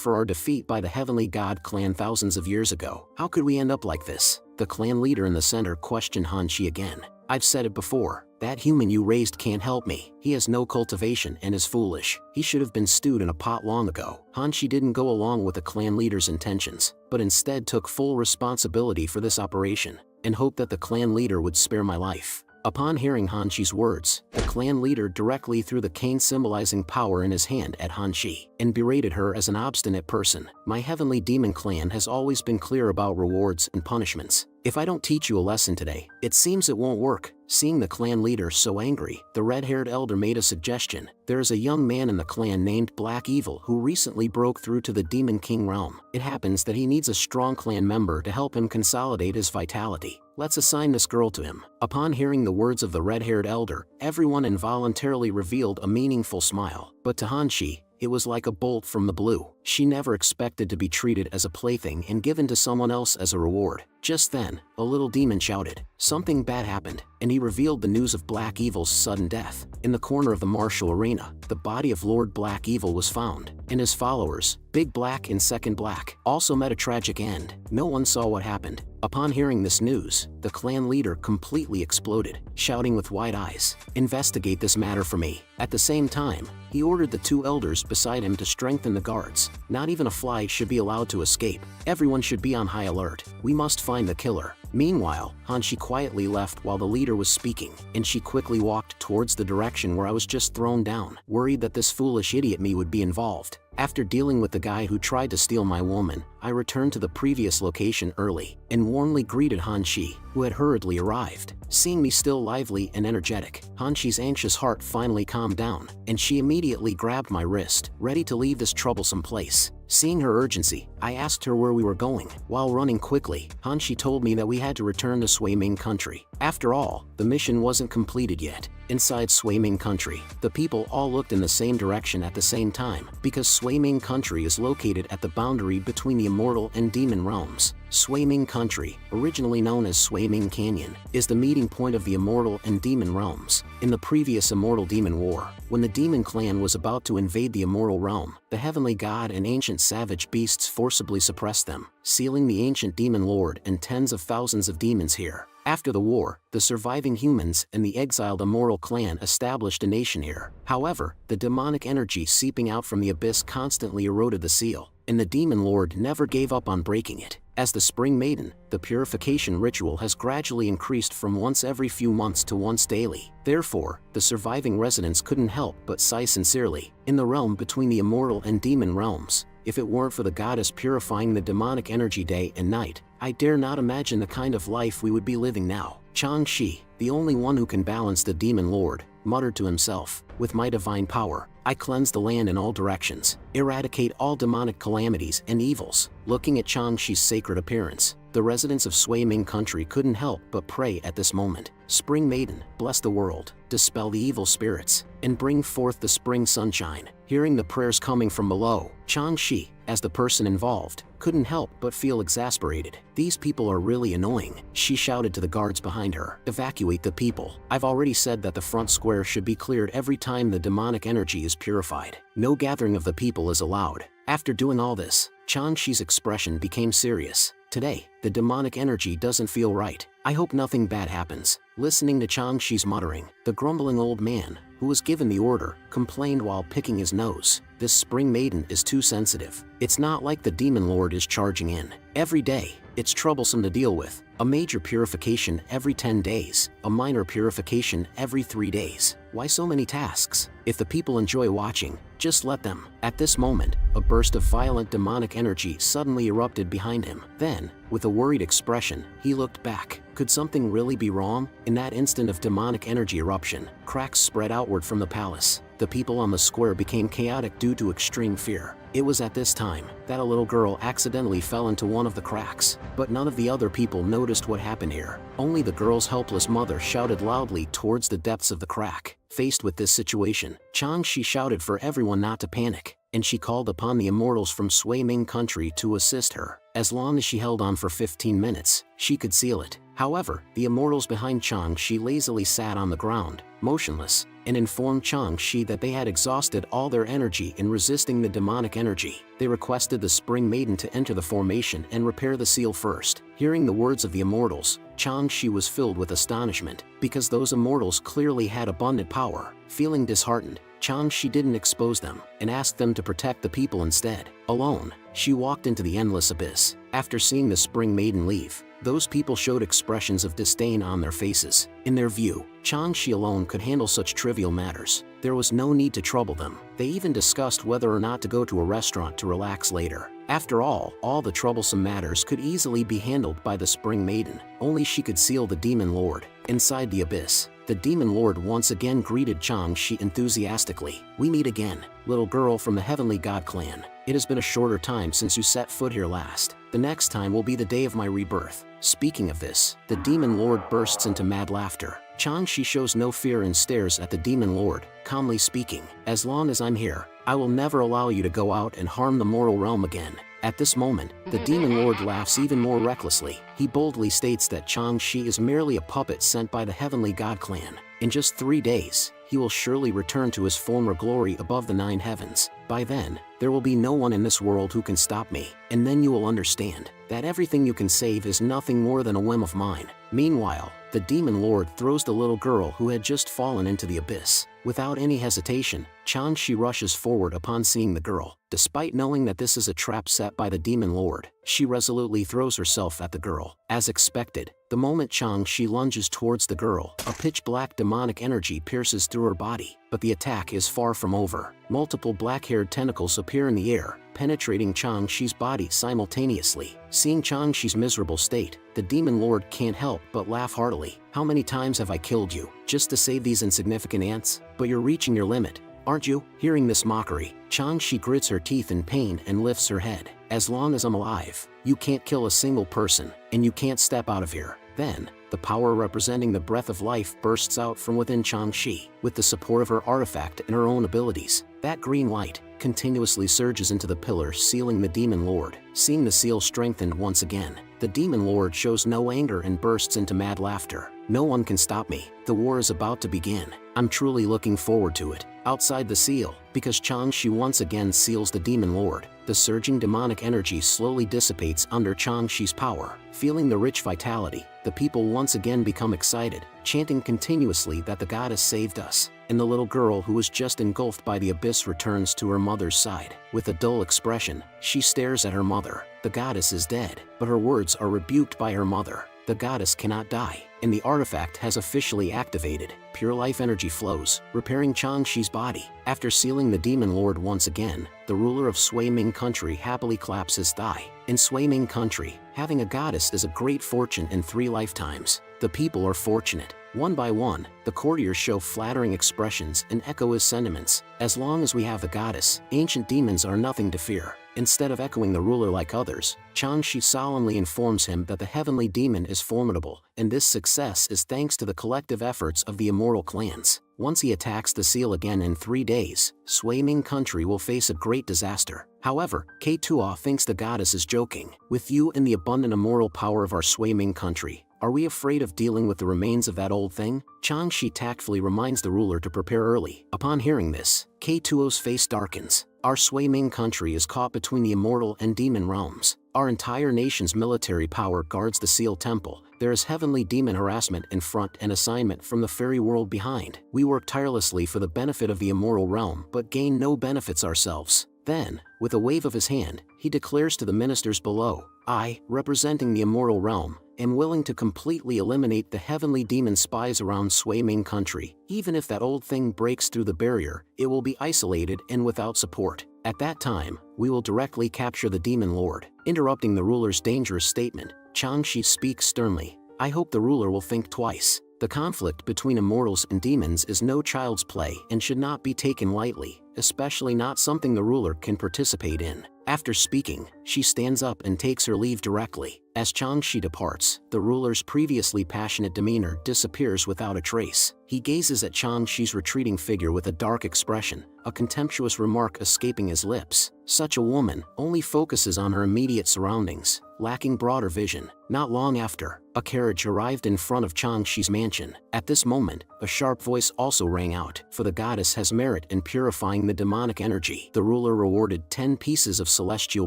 for our defeat by the heavenly god clan thousands of years ago, how could we end up like this?" The clan leader in the center questioned Hanshi again. "I've said it before. That human you raised can't help me. He has no cultivation and is foolish. He should have been stewed in a pot long ago." Hanshi didn't go along with the clan leader's intentions, but instead took full responsibility for this operation, and hoped that the clan leader would spare my life. Upon hearing Hanshi's words, the clan leader directly threw the cane symbolizing power in his hand at Hanshi, and berated her as an obstinate person. "My heavenly demon clan has always been clear about rewards and punishments. If I don't teach you a lesson today, it seems it won't work." Seeing the clan leader so angry, the red-haired elder made a suggestion. "There is a young man in the clan named Black Evil who recently broke through to the Demon King realm. It happens that he needs a strong clan member to help him consolidate his vitality. Let's assign this girl to him." Upon hearing the words of the red-haired elder, everyone involuntarily revealed a meaningful smile. But to Hanshi, it was like a bolt from the blue. She never expected to be treated as a plaything and given to someone else as a reward. Just then, a little demon shouted. Something bad happened, and he revealed the news of Black Evil's sudden death. In the corner of the martial arena, the body of Lord Black Evil was found, and his followers, Big Black and Second Black, also met a tragic end. No one saw what happened. Upon hearing this news, the clan leader completely exploded, shouting with wide eyes, "Investigate this matter for me." At the same time, he ordered the two elders beside him to strengthen the guards. Not even a fly should be allowed to escape. Everyone should be on high alert. We must find the killer. Meanwhile, Hanshi quietly left while the leader was speaking, and she quickly walked towards the direction where I was just thrown down, worried that this foolish idiot me would be involved. After dealing with the guy who tried to steal my woman, I returned to the previous location early, and warmly greeted Hanshi, who had hurriedly arrived. Seeing me still lively and energetic, Hanshi's anxious heart finally calmed down, and she immediately grabbed my wrist, ready to leave this troublesome place. Seeing her urgency, I asked her where we were going. While running quickly, Hanshi told me that we had to return to Swaiming Country. After all, the mission wasn't completed yet. Inside Swaiming Country, the people all looked in the same direction at the same time, because Swaiming Country is located at the boundary between the immortal and demon realms. Swaiming Country, originally known as Swaiming Canyon, is the meeting point of the immortal and demon realms. In the previous Immortal Demon War, when the demon clan was about to invade the immortal realm, the heavenly god and ancient savage beasts forcibly suppressed them, sealing the ancient demon lord and tens of thousands of demons here. After the war, the surviving humans and the exiled immortal clan established a nation here. However, the demonic energy seeping out from the abyss constantly eroded the seal, and the demon lord never gave up on breaking it. As the Spring Maiden, the purification ritual has gradually increased from once every few months to once daily. Therefore, the surviving residents couldn't help but sigh sincerely. In the realm between the immortal and demon realms, if it weren't for the goddess purifying the demonic energy day and night, I dare not imagine the kind of life we would be living now. Chang-Shi, the only one who can balance the demon lord, muttered to himself, "With my divine power, I cleanse the land in all directions, eradicate all demonic calamities and evils." Looking at Chang-Shi's sacred appearance, the residents of Swaiming Country couldn't help but pray at this moment. "Spring Maiden, bless the world, dispel the evil spirits, and bring forth the spring sunshine." Hearing the prayers coming from below, Chang-Shi, as the person involved, couldn't help but feel exasperated. "These people are really annoying," she shouted to the guards behind her. "Evacuate the people. I've already said that the front square should be cleared every time the demonic energy is purified. No gathering of the people is allowed." After doing all this, Chang-Shi's expression became serious. "Today, the demonic energy doesn't feel right. I hope nothing bad happens." Listening to Chang-Shi's muttering, the grumbling old man, who was given the order, complained while picking his nose. "This Spring Maiden is too sensitive. It's not like the demon lord is charging in every day. It's troublesome to deal with. A major purification every 10 days, a minor purification every 3 days. Why so many tasks? If the people enjoy watching, just let them." At this moment, a burst of violent demonic energy suddenly erupted behind him. Then, with a worried expression, he looked back. Could something really be wrong? In that instant of demonic energy eruption, cracks spread outward from the palace. The people on the square became chaotic due to extreme fear. It was at this time that a little girl accidentally fell into one of the cracks, but none of the other people noticed what happened here. Only the girl's helpless mother shouted loudly towards the depths of the crack. Faced with this situation, Changshi shouted for everyone not to panic, and she called upon the immortals from Sui Ming country to assist her. As long as she held on for 15 minutes, she could seal it. However, the immortals behind Changshi lazily sat on the ground, motionless, and informed Changshi that they had exhausted all their energy in resisting the demonic energy. They requested the Spring Maiden to enter the formation and repair the seal first. Hearing the words of the immortals, Changshi was filled with astonishment, because those immortals clearly had abundant power. Feeling disheartened, Changshi didn't expose them, and asked them to protect the people instead. Alone, she walked into the endless abyss. After seeing the Spring Maiden leave, those people showed expressions of disdain on their faces. In their view, Changshi alone could handle such trivial matters. There was no need to trouble them. They even discussed whether or not to go to a restaurant to relax later. After all the troublesome matters could easily be handled by the Spring Maiden. Only she could seal the Demon Lord. Inside the abyss, the Demon Lord once again greeted Changshi enthusiastically. "We meet again, little girl from the Heavenly God clan. It has been a shorter time since you set foot here last. The next time will be the day of my rebirth." Speaking of this, the Demon Lord bursts into mad laughter. Changshi shows no fear and stares at the Demon Lord, calmly speaking, "As long as I'm here, I will never allow you to go out and harm the mortal realm again." At this moment, the Demon Lord laughs even more recklessly. He boldly states that Changshi is merely a puppet sent by the Heavenly God clan. In just 3 days, he will surely return to his former glory above the 9 heavens. By then, there will be no one in this world who can stop me, and then you will understand that everything you can save is nothing more than a whim of mine. Meanwhile, the Demon Lord throws the little girl who had just fallen into the abyss. Without any hesitation, Changshi rushes forward upon seeing the girl. Despite knowing that this is a trap set by the Demon Lord, she resolutely throws herself at the girl. As expected, the moment Changshi lunges towards the girl, a pitch-black demonic energy pierces through her body. But the attack is far from over. Multiple black-haired tentacles appear in the air, penetrating Changshi's body simultaneously. Seeing Changshi's miserable state, the Demon Lord can't help but laugh heartily. "How many times have I killed you, just to save these insignificant ants? But you're reaching your limit, aren't you?" Hearing this mockery, Changshi grits her teeth in pain and lifts her head. "As long as I'm alive, you can't kill a single person, and you can't step out of here." Then, the power representing the breath of life bursts out from within Changshi. With the support of her artifact and her own abilities, that green light continuously surges into the pillar sealing the Demon Lord. Seeing the seal strengthened once again, the Demon Lord shows no anger and bursts into mad laughter. "No one can stop me. The war is about to begin. I'm truly looking forward to it." Outside the seal, because Changshi once again seals the Demon Lord, the surging demonic energy slowly dissipates under Changshi's power. Feeling the rich vitality, the people once again become excited, chanting continuously that the goddess saved us. And the little girl who was just engulfed by the abyss returns to her mother's side. With a dull expression, she stares at her mother. The goddess is dead, but her words are rebuked by her mother. The goddess cannot die, and the artifact has officially activated. Pure life energy flows, repairing Changshi's body. After sealing the Demon Lord once again, the ruler of Sui Ming country happily claps his thigh. In Sui Ming country, having a goddess is a great fortune in 3 lifetimes. The people are fortunate. One by one, the courtiers show flattering expressions and echo his sentiments. "As long as we have the goddess, ancient demons are nothing to fear." Instead of echoing the ruler like others, Changshi solemnly informs him that the heavenly demon is formidable, and this success is thanks to the collective efforts of the immortal clans. Once he attacks the seal again in 3 days, Sui Ming country will face a great disaster. However, K2A thinks the goddess is joking. "With you and the abundant immortal power of our Sui Ming country, are we afraid of dealing with the remains of that old thing?" Changshi tactfully reminds the ruler to prepare early. Upon hearing this, K2O's face darkens. "Our Sui Ming country is caught between the immortal and demon realms. Our entire nation's military power guards the Seal Temple. There is heavenly demon harassment in front and assignment from the fairy world behind. We work tirelessly for the benefit of the immortal realm but gain no benefits ourselves." Then, with a wave of his hand, he declares to the ministers below, "I, representing the immortal realm, am willing to completely eliminate the heavenly demon spies around Sui Ming country. Even if that old thing breaks through the barrier, it will be isolated and without support. At that time, we will directly capture the Demon Lord." Interrupting the ruler's dangerous statement, Changshi speaks sternly, "I hope the ruler will think twice. The conflict between immortals and demons is no child's play and should not be taken lightly, especially not something the ruler can participate in." After speaking, she stands up and takes her leave directly. As Changxi departs, the ruler's previously passionate demeanor disappears without a trace. He gazes at Changxi's retreating figure with a dark expression, a contemptuous remark escaping his lips. Such a woman only focuses on her immediate surroundings, lacking broader vision. Not long after, a carriage arrived in front of Changxi's mansion. At this moment, a sharp voice also rang out, for the goddess has merit in purifying the demonic energy. The ruler rewarded 10 pieces of celestial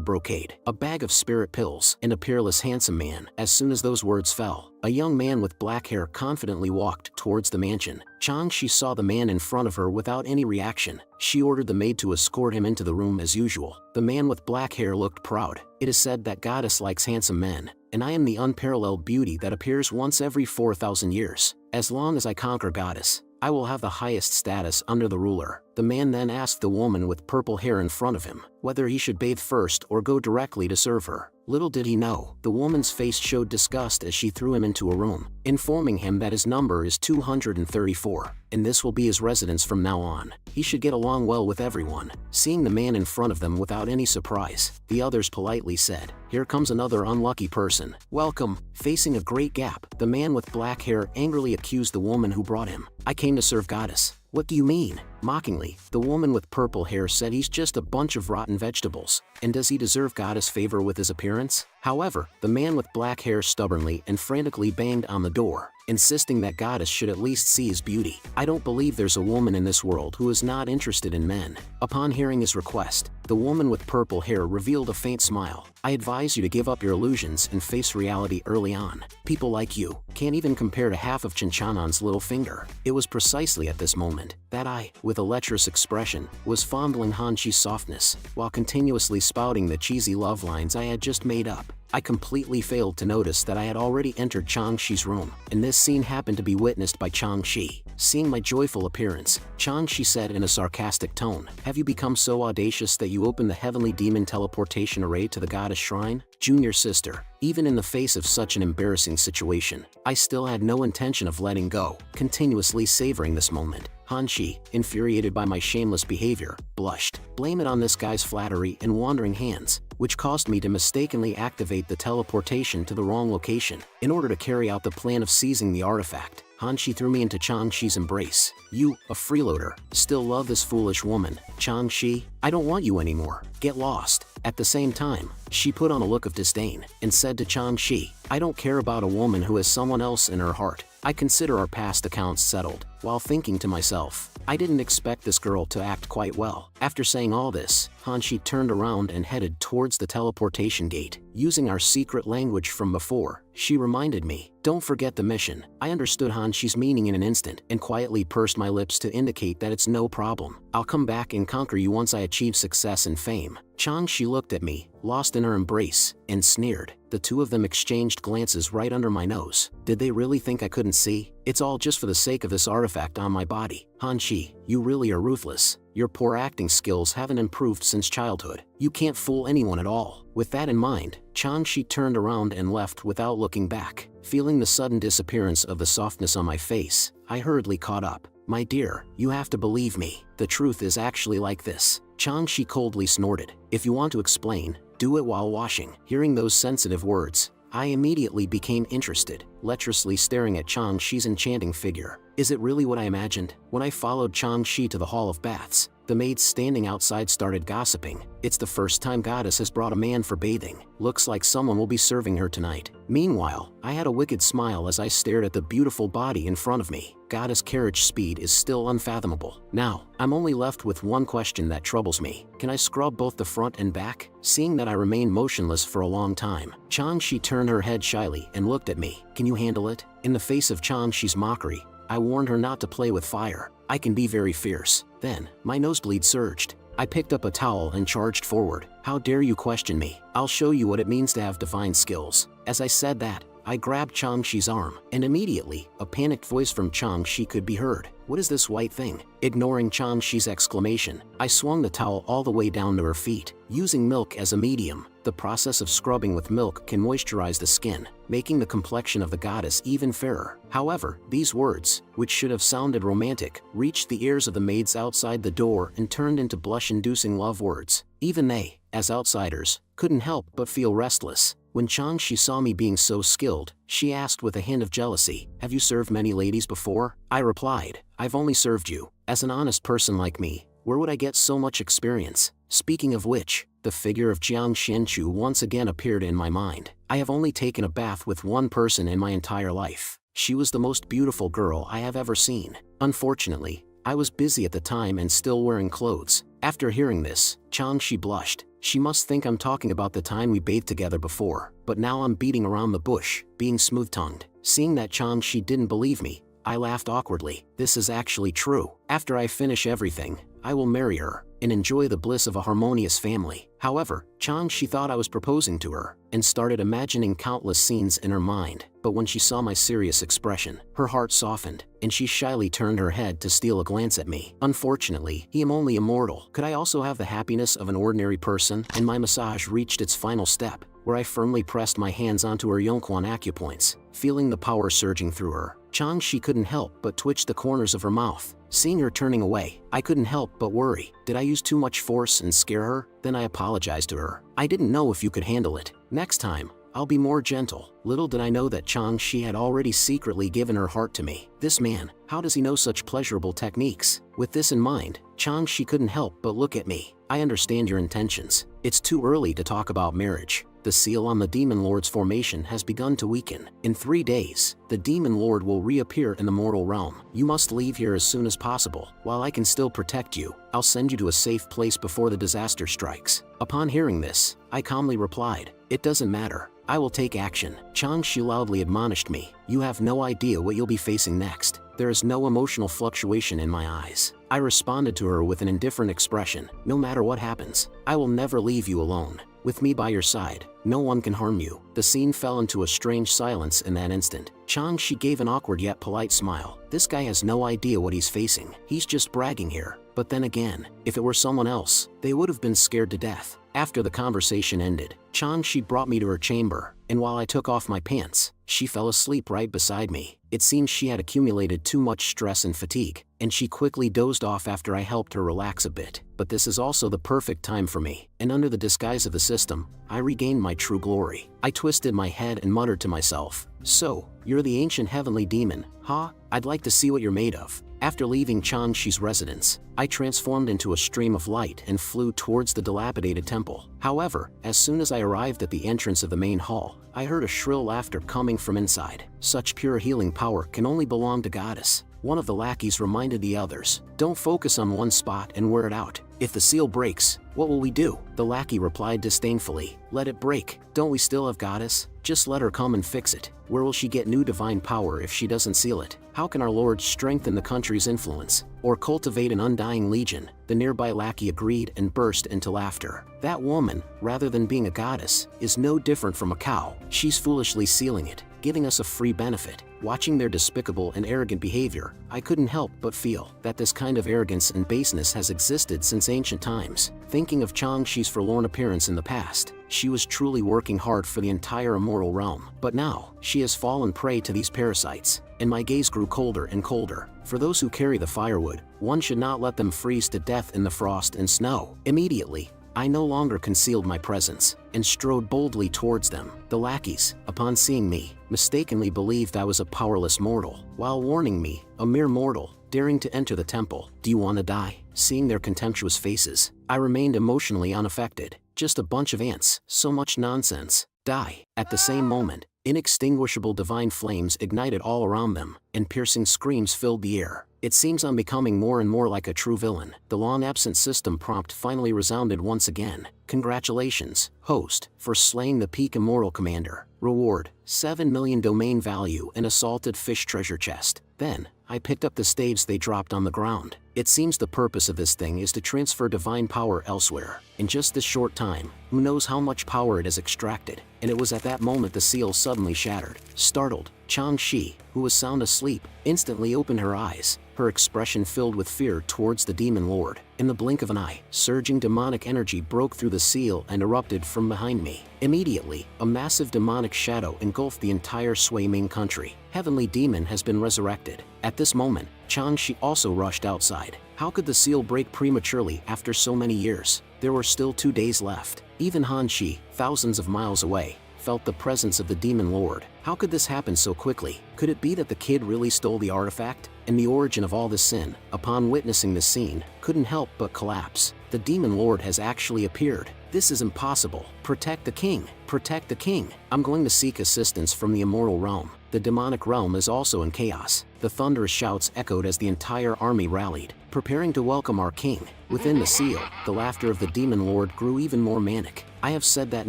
brocade, a bag of spirit pills, and a peerless handsome man. As soon as those words fell, a young man with black hair confidently walked towards the mansion. Changxi saw the man in front of her without any reaction. She ordered the maid to escort him into the room as usual. The man with black hair looked proud. It is said that goddess likes handsome men, and I am the unparalleled beauty that appears once every 4,000 years. As long as I conquer goddess, I will have the highest status under the ruler. The man then asked the woman with purple hair in front of him whether he should bathe first or go directly to serve her. Little did he know, the woman's face showed disgust as she threw him into a room, informing him that his number is 234, and this will be his residence from now on. He should get along well with everyone. Seeing the man in front of them without any surprise, the others politely said, "Here comes another unlucky person. Welcome." Facing a great gap, the man with black hair angrily accused the woman who brought him. "I came to serve goddess." "What do you mean?" Mockingly, the woman with purple hair said he's just a bunch of rotten vegetables, and does he deserve goddess favor with his appearance? However, the man with black hair stubbornly and frantically banged on the door, insisting that goddess should at least see his beauty. "I don't believe there's a woman in this world who is not interested in men." Upon hearing his request, the woman with purple hair revealed a faint smile. "I advise you to give up your illusions and face reality early on. People like you can't even compare to half of Chinchanon's little finger." It was precisely at this moment that I, with a lecherous expression, was fondling Hanxi's softness, while continuously spouting the cheesy love lines I had just made up. I completely failed to notice that I had already entered Changxi's room, and this scene happened to be witnessed by Changxi. Seeing my joyful appearance, Changxi said in a sarcastic tone, "Have you become so audacious that you opened the heavenly demon teleportation array to the goddess shrine?" Junior sister, even in the face of such an embarrassing situation, I still had no intention of letting go, continuously savoring this moment. Hanxi, infuriated by my shameless behavior, blushed. "Blame it on this guy's flattery and wandering hands, which caused me to mistakenly activate the teleportation to the wrong location. In order to carry out the plan of seizing the artifact, Hanxi threw me into Changxi's embrace. You, a freeloader, still love this foolish woman. Changxi, I don't want you anymore. Get lost." At the same time, she put on a look of disdain and said to Changxi, "I don't care about a woman who has someone else in her heart. I consider our past accounts settled." While thinking to myself, I didn't expect this girl to act quite well. After saying all this, Hanxi turned around and headed towards the teleportation gate. Using our secret language from before, she reminded me, "Don't forget the mission." I understood Hanxi's meaning in an instant and quietly pursed my lips to indicate that it's no problem. "I'll come back and conquer you once I achieve success and fame." Changxi looked at me, lost in her embrace, and sneered. The two of them exchanged glances right under my nose. Did they really think I couldn't see? "It's all just for the sake of this artifact on my body." "Hanxi, you really are ruthless. Your poor acting skills haven't improved since childhood. You can't fool anyone at all." With that in mind, Changxi turned around and left without looking back. Feeling the sudden disappearance of the softness on my face, I hurriedly caught up. "My dear, you have to believe me. The truth is actually like this." Changxi coldly snorted. "If you want to explain, do it while washing." Hearing those sensitive words, I immediately became interested, lecherously staring at Changxi's enchanting figure. Is it really what I imagined? When I followed Changxi to the Hall of Baths, the maids standing outside started gossiping. "It's the first time goddess has brought a man for bathing. Looks like someone will be serving her tonight." Meanwhile, I had a wicked smile as I stared at the beautiful body in front of me. Goddess carriage speed is still unfathomable. Now, I'm only left with one question that troubles me. Can I scrub both the front and back? Seeing that I remained motionless for a long time, Changxi turned her head shyly and looked at me. "Can you handle it?" In the face of Changxi's mockery, I warned her not to play with fire. "I can be very fierce." Then, my nosebleed surged. I picked up a towel and charged forward. "How dare you question me? I'll show you what it means to have divine skills." As I said that, I grabbed Changxi's arm, and immediately, a panicked voice from Changxi could be heard. "What is this white thing?" Ignoring Changxi's exclamation, I swung the towel all the way down to her feet. Using milk as a medium, the process of scrubbing with milk can moisturize the skin, making the complexion of the goddess even fairer. However, these words, which should have sounded romantic, reached the ears of the maids outside the door and turned into blush-inducing love words. Even they, as outsiders, couldn't help but feel restless. When Changshi saw me being so skilled, she asked with a hint of jealousy, "Have you served many ladies before?" I replied, "I've only served you. As an honest person like me, where would I get so much experience?" Speaking of which, the figure of Jiang Xianchu once again appeared in my mind. I have only taken a bath with one person in my entire life. She was the most beautiful girl I have ever seen. Unfortunately, I was busy at the time and still wearing clothes. After hearing this, Changshi blushed. She must think I'm talking about the time we bathed together before, but now I'm beating around the bush, being smooth-tongued. Seeing that Changshi didn't believe me, I laughed awkwardly. This is actually true. After I finish everything, I will marry her and enjoy the bliss of a harmonious family. However, Changshi thought I was proposing to her and started imagining countless scenes in her mind. But when she saw my serious expression, her heart softened, and she shyly turned her head to steal a glance at me. Unfortunately, I am only immortal. Could I also have the happiness of an ordinary person? And my massage reached its final step, where I firmly pressed my hands onto her Yongquan acupoints, feeling the power surging through her. Changshi couldn't help but twitch the corners of her mouth. Seeing her turning away, I couldn't help but worry. Did I use too much force and scare her? Then I apologized to her. I didn't know if you could handle it. Next time, I'll be more gentle. Little did I know that Changshi had already secretly given her heart to me. This man, how does he know such pleasurable techniques? With this in mind, Changshi couldn't help but look at me. I understand your intentions. It's too early to talk about marriage. The seal on the Demon Lord's formation has begun to weaken. In 3 days, the Demon Lord will reappear in the mortal realm. You must leave here as soon as possible. While I can still protect you, I'll send you to a safe place before the disaster strikes. Upon hearing this, I calmly replied, "It doesn't matter. I will take action." Changshi loudly admonished me, "You have no idea what you'll be facing next." There is no emotional fluctuation in my eyes. I responded to her with an indifferent expression, "No matter what happens, I will never leave you alone. With me by your side, no one can harm you." The scene fell into a strange silence in that instant. Changshi gave an awkward yet polite smile. This guy has no idea what he's facing. He's just bragging here. But then again, if it were someone else, they would have been scared to death. After the conversation ended, Changshi brought me to her chamber, and while I took off my pants, she fell asleep right beside me. It seems she had accumulated too much stress and fatigue, and she quickly dozed off after I helped her relax a bit. But this is also the perfect time for me, and under the disguise of the system, I regained my true glory. I twisted my head and muttered to myself, "So, you're the ancient heavenly demon, huh? I'd like to see what you're made of." After leaving Changshi's residence, I transformed into a stream of light and flew towards the dilapidated temple. However, as soon as I arrived at the entrance of the main hall, I heard a shrill laughter coming from inside. Such pure healing power can only belong to goddess. One of the lackeys reminded the others, "Don't focus on one spot and wear it out. If the seal breaks, what will we do?" The lackey replied disdainfully, "Let it break. Don't we still have goddess? Just let her come and fix it. Where will she get new divine power if she doesn't seal it? How can our lord strengthen the country's influence, or cultivate an undying legion?" The nearby lackey agreed and burst into laughter. "That woman, rather than being a goddess, is no different from a cow. She's foolishly sealing it, giving us a free benefit." Watching their despicable and arrogant behavior, I couldn't help but feel that this kind of arrogance and baseness has existed since ancient times. Thinking of Changshi's forlorn appearance in the past, she was truly working hard for the entire immortal realm. But now, she has fallen prey to these parasites, and my gaze grew colder and colder. For those who carry the firewood, one should not let them freeze to death in the frost and snow. Immediately, I no longer concealed my presence, and strode boldly towards them. The lackeys, upon seeing me, mistakenly believed I was a powerless mortal, while warning me, a mere mortal, daring to enter the temple. "Do you want to die?" Seeing their contemptuous faces, I remained emotionally unaffected. "Just a bunch of ants, so much nonsense. Die." At the same moment, inextinguishable divine flames ignited all around them, and piercing screams filled the air. It seems I'm becoming more and more like a true villain. The long-absent system prompt finally resounded once again. "Congratulations, host, for slaying the peak immortal commander. Reward, 7 million domain value and a salted fish treasure chest." Then, I picked up the staves they dropped on the ground. It seems the purpose of this thing is to transfer divine power elsewhere. In just this short time, who knows how much power it has extracted. And it was at that moment the seal suddenly shattered. Startled, Changshi, who was sound asleep, instantly opened her eyes, her expression filled with fear towards the demon lord. In the blink of an eye, surging demonic energy broke through the seal and erupted from behind me. Immediately, a massive demonic shadow engulfed the entire Sui Ming country. Heavenly Demon has been resurrected. At this moment, Changshi also rushed outside. How could the seal break prematurely after so many years? There were still 2 days left. Even Hanshi, thousands of miles away, felt the presence of the demon lord. How could this happen so quickly? Could it be that the kid really stole the artifact? And the origin of all this sin, upon witnessing this scene, couldn't help but collapse. The demon lord has actually appeared. This is impossible. Protect the king. Protect the king. I'm going to seek assistance from the immortal realm. The demonic realm is also in chaos. The thunderous shouts echoed as the entire army rallied, preparing to welcome our king. Within the seal, the laughter of the demon lord grew even more manic. I have said that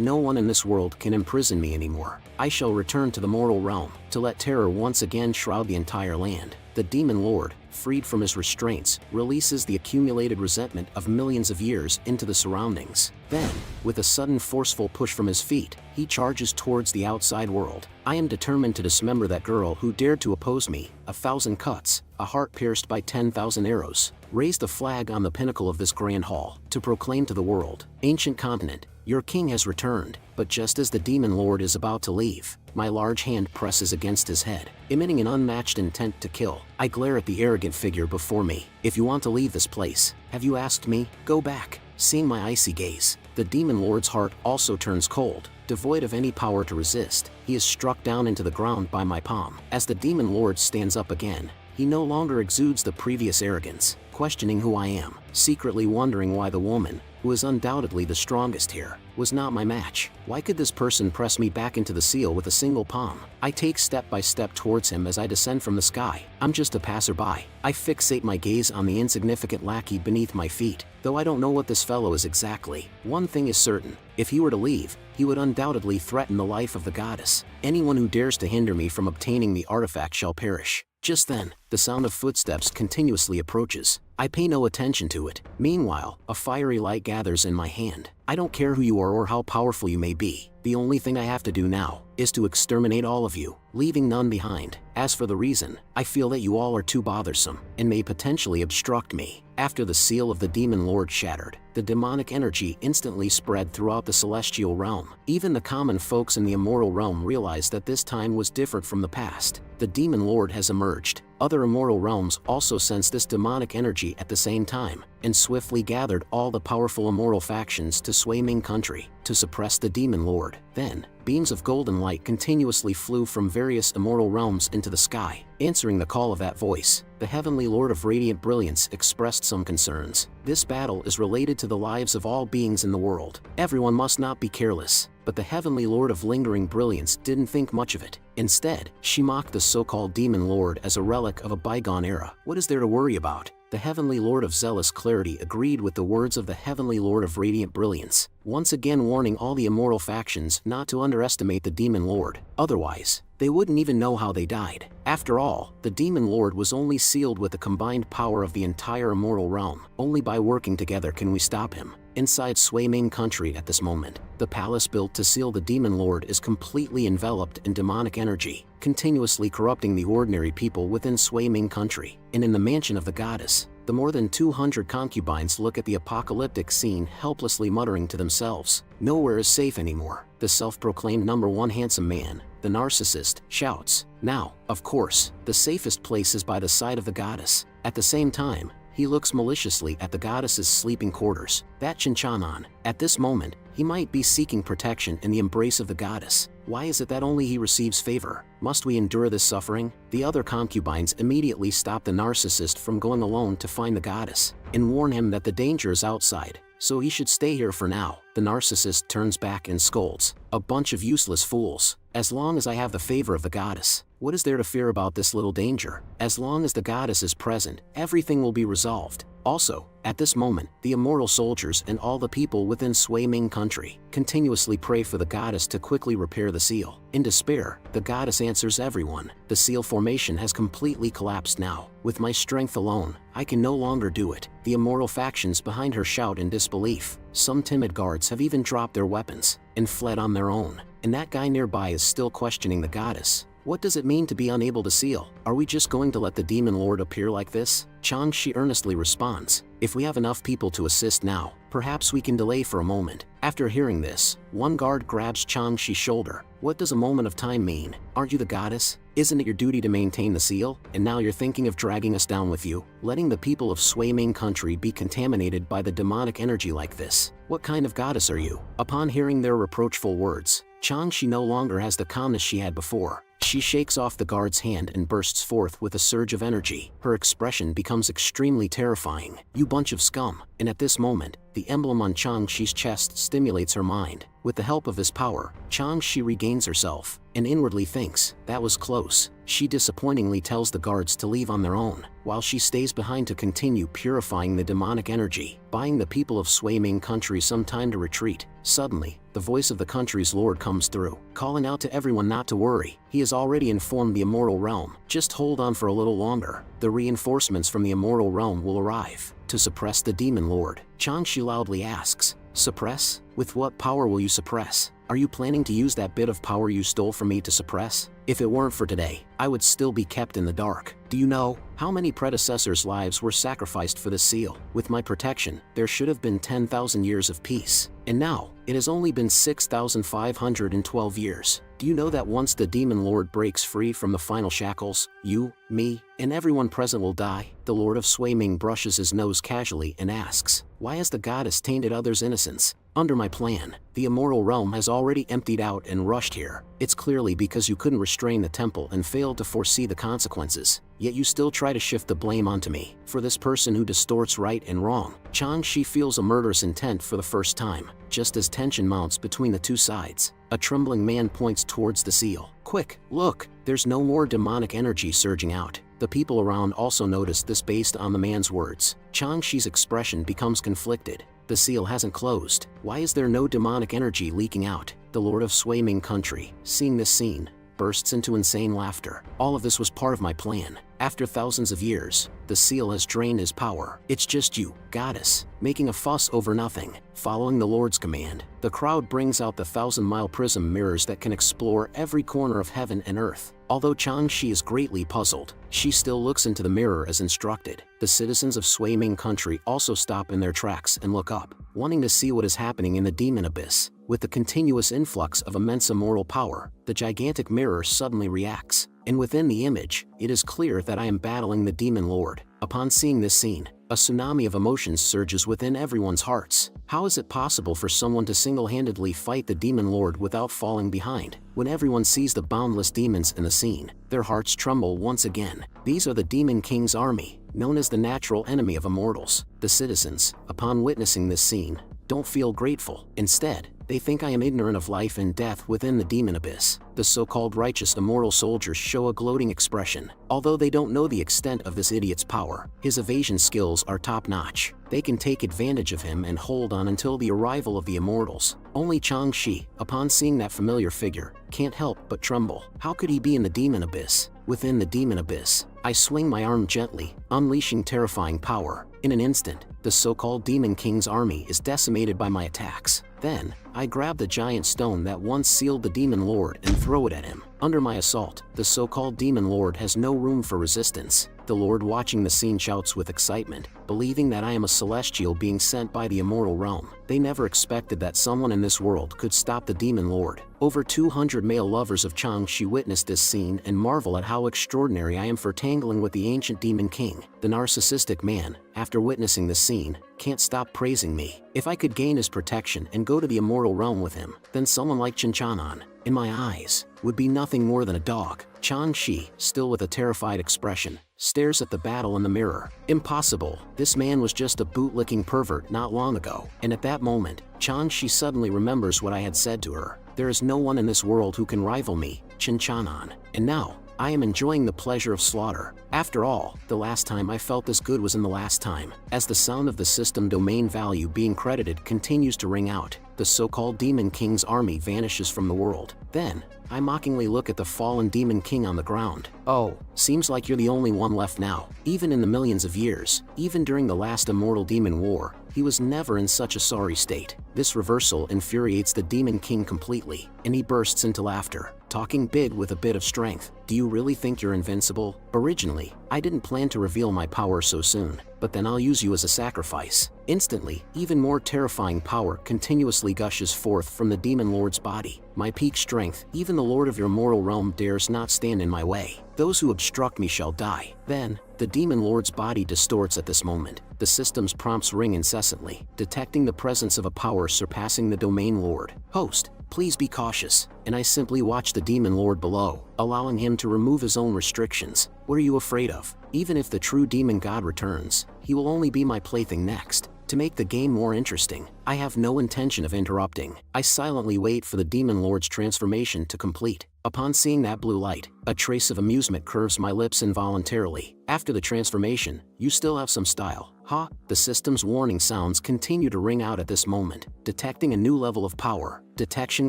no one in this world can imprison me anymore. I shall return to the mortal realm, to let terror once again shroud the entire land. The demon lord, freed from his restraints, releases the accumulated resentment of millions of years into the surroundings. Then, with a sudden forceful push from his feet, he charges towards the outside world. I am determined to dismember that girl who dared to oppose me. 1,000 cuts, a heart pierced by 10,000 arrows. Raise the flag on the pinnacle of this grand hall, to proclaim to the world, ancient continent, your king has returned. But just as the demon lord is about to leave, my large hand presses against his head, emitting an unmatched intent to kill. I glare at the arrogant figure before me. If you want to leave this place, have you asked me? Go back. Seeing my icy gaze, the demon lord's heart also turns cold. Devoid of any power to resist, he is struck down into the ground by my palm. As the demon lord stands up again, he no longer exudes the previous arrogance, questioning who I am, secretly wondering why the woman, who is undoubtedly the strongest here, was not my match. Why could this person press me back into the seal with a single palm? I take step by step towards him as I descend from the sky. I'm just a passerby. I fixate my gaze on the insignificant lackey beneath my feet. Though I don't know what this fellow is exactly, one thing is certain. If he were to leave, he would undoubtedly threaten the life of the goddess. Anyone who dares to hinder me from obtaining the artifact shall perish. Just then, the sound of footsteps continuously approaches. I pay no attention to it. Meanwhile, a fiery light gathers in my hand. I don't care who you are or how powerful you may be. The only thing I have to do now is to exterminate all of you, leaving none behind. As for the reason, I feel that you all are too bothersome and may potentially obstruct me. After the seal of the demon lord shattered, the demonic energy instantly spread throughout the celestial realm. Even the common folks in the immortal realm realized that this time was different from the past. The demon lord has emerged. Other immortal realms also sensed this demonic energy at the same time, and swiftly gathered all the powerful immortal factions to sway Ming country, to suppress the demon lord. Then, beams of golden light continuously flew from various immortal realms into the sky. Answering the call of that voice, the heavenly lord of radiant brilliance expressed some concerns. This battle is related to the lives of all beings in the world. Everyone must not be careless. But the heavenly lord of lingering brilliance didn't think much of it. Instead, she mocked the so-called demon lord as a relic of a bygone era. What is there to worry about? The heavenly lord of zealous clarity agreed with the words of the heavenly lord of radiant brilliance, once again warning all the immortal factions not to underestimate the demon lord. Otherwise, they wouldn't even know how they died. After all, the demon lord was only sealed with the combined power of the entire immortal realm. Only by working together can we stop him. Inside Sui Ming country at this moment, the palace built to seal the demon lord is completely enveloped in demonic energy, continuously corrupting the ordinary people within Sui Ming country. And in the mansion of the goddess, the more than 200 concubines look at the apocalyptic scene helplessly muttering to themselves. Nowhere is safe anymore. The self-proclaimed #1 handsome man, the narcissist, shouts. Now, of course, the safest place is by the side of the goddess. At the same time, he looks maliciously at the goddess's sleeping quarters. That Chinchanon. At this moment, he might be seeking protection in the embrace of the goddess. Why is it that only he receives favor? Must we endure this suffering? The other concubines immediately stop the narcissist from going alone to find the goddess, and warn him that the danger is outside, so he should stay here for now. The narcissist turns back and scolds. A bunch of useless fools. As long as I have the favor of the goddess, what is there to fear about this little danger? As long as the goddess is present, everything will be resolved. Also, at this moment, the immortal soldiers and all the people within Sui Ming country continuously pray for the goddess to quickly repair the seal. In despair, the goddess answers everyone. The seal formation has completely collapsed now. With my strength alone, I can no longer do it. The immortal factions behind her shout in disbelief. Some timid guards have even dropped their weapons and fled on their own. And that guy nearby is still questioning the goddess. What does it mean to be unable to seal? Are we just going to let the demon lord appear like this? Changshi earnestly responds. If we have enough people to assist now, perhaps we can delay for a moment. After hearing this, one guard grabs Changshi's shoulder. What does a moment of time mean? Aren't you the goddess? Isn't it your duty to maintain the seal? And now you're thinking of dragging us down with you? Letting the people of Sui Ming country be contaminated by the demonic energy like this? What kind of goddess are you? Upon hearing their reproachful words, Changshi no longer has the calmness she had before. She shakes off the guard's hand and bursts forth with a surge of energy. Her expression becomes extremely terrifying. "You bunch of scum." And at this moment, the emblem on Changshi's chest stimulates her mind. With the help of his power, Changshi regains herself, and inwardly thinks, "That was close." She disappointingly tells the guards to leave on their own, while she stays behind to continue purifying the demonic energy, buying the people of Sui-Ming country some time to retreat. Suddenly, the voice of the country's lord comes through, calling out to everyone not to worry. He has already informed the immortal realm. Just hold on for a little longer. The reinforcements from the immortal realm will arrive to suppress the demon lord. Changshi loudly asks, "Suppress? With what power will you suppress? Are you planning to use that bit of power you stole from me to suppress? If it weren't for today, I would still be kept in the dark. Do you know how many predecessors' lives were sacrificed for this seal? With my protection, there should have been 10,000 years of peace. And now, it has only been 6,512 years. Do you know that once the demon lord breaks free from the final shackles, you, me, and everyone present will die?" The lord of Sui-Ming brushes his nose casually and asks, "Why has the goddess tainted others' innocence? Under my plan, the immortal realm has already emptied out and rushed here. It's clearly because you couldn't restrain the temple and failed to foresee the consequences. Yet you still try to shift the blame onto me, for this person who distorts right and wrong." Changshi feels a murderous intent for the first time, just as tension mounts between the two sides. A trembling man points towards the seal. "Quick, look, there's no more demonic energy surging out." The people around also notice this based on the man's words. Changshi's expression becomes conflicted. The seal hasn't closed. Why is there no demonic energy leaking out? The lord of Sui-Ming country, seeing this scene, bursts into insane laughter. "All of this was part of my plan. After thousands of years, the seal has drained his power. It's just you, goddess, making a fuss over nothing." Following the lord's command, the crowd brings out the 1,000-mile prism mirrors that can explore every corner of heaven and earth. Although Changshi is greatly puzzled, she still looks into the mirror as instructed. The citizens of Sui-Ming country also stop in their tracks and look up, wanting to see what is happening in the demon abyss. With the continuous influx of immense immortal power, the gigantic mirror suddenly reacts, and within the image, it is clear that I am battling the demon lord. Upon seeing this scene, a tsunami of emotions surges within everyone's hearts. How is it possible for someone to single-handedly fight the demon lord without falling behind? When everyone sees the boundless demons in the scene, their hearts tremble once again. These are the Demon King's army, known as the natural enemy of immortals. The citizens, upon witnessing this scene, don't feel grateful. Instead, they think I am ignorant of life and death within the demon abyss. The so-called righteous immortal soldiers show a gloating expression. Although they don't know the extent of this idiot's power, his evasion skills are top-notch. They can take advantage of him and hold on until the arrival of the immortals. Only Changshi, upon seeing that familiar figure, can't help but tremble. How could he be in the demon abyss? Within the demon abyss, I swing my arm gently, unleashing terrifying power. In an instant, the so-called Demon King's army is decimated by my attacks. Then, I grab the giant stone that once sealed the Demon Lord and throw it at him. Under my assault, the so-called Demon Lord has no room for resistance. The Lord watching the scene shouts with excitement, believing that I am a celestial being sent by the immortal realm. They never expected that someone in this world could stop the Demon Lord. Over 200 male lovers of Changshi witness this scene and marvel at how extraordinary I am for tangling with the ancient Demon King. The narcissistic man, after witnessing this scene, can't stop praising me. If I could gain his protection and go to the immortal realm with him, then someone like Chinchanan, in my eyes, would be nothing more than a dog. Changshi, still with a terrified expression, stares at the battle in the mirror. Impossible. This man was just a bootlicking pervert not long ago. And at that moment, Changshi suddenly remembers what I had said to her. There is no one in this world who can rival me, Chinchanan. And now, I am enjoying the pleasure of slaughter. After all, the last time I felt this good was in the last time. As the sound of the system domain value being credited continues to ring out, the so-called Demon King's army vanishes from the world. Then, I mockingly look at the fallen Demon King on the ground. "Oh, seems like you're the only one left now." Even in the millions of years, even during the last Immortal Demon War, he was never in such a sorry state. This reversal infuriates the Demon King completely, and he bursts into laughter, talking big with a bit of strength. "Do you really think you're invincible? Originally, I didn't plan to reveal my power so soon, but then I'll use you as a sacrifice." Instantly, even more terrifying power continuously gushes forth from the Demon Lord's body. My peak strength, even the Lord of your mortal realm dares not stand in my way. Those who obstruct me shall die. Then, The Demon Lord's body distorts at this moment. The system's prompts ring incessantly, detecting the presence of a power surpassing the Domain Lord. Host, please be cautious. And I simply watch the Demon Lord below, allowing him to remove his own restrictions. What are you afraid of? Even if the true demon god returns, he will only be my plaything next. To make the game more interesting, I have no intention of interrupting. I silently wait for the Demon Lord's transformation to complete. Upon seeing that blue light, a trace of amusement curves my lips involuntarily. After the transformation, you still have some style, huh? The system's warning sounds continue to ring out at this moment, detecting a new level of power. Detection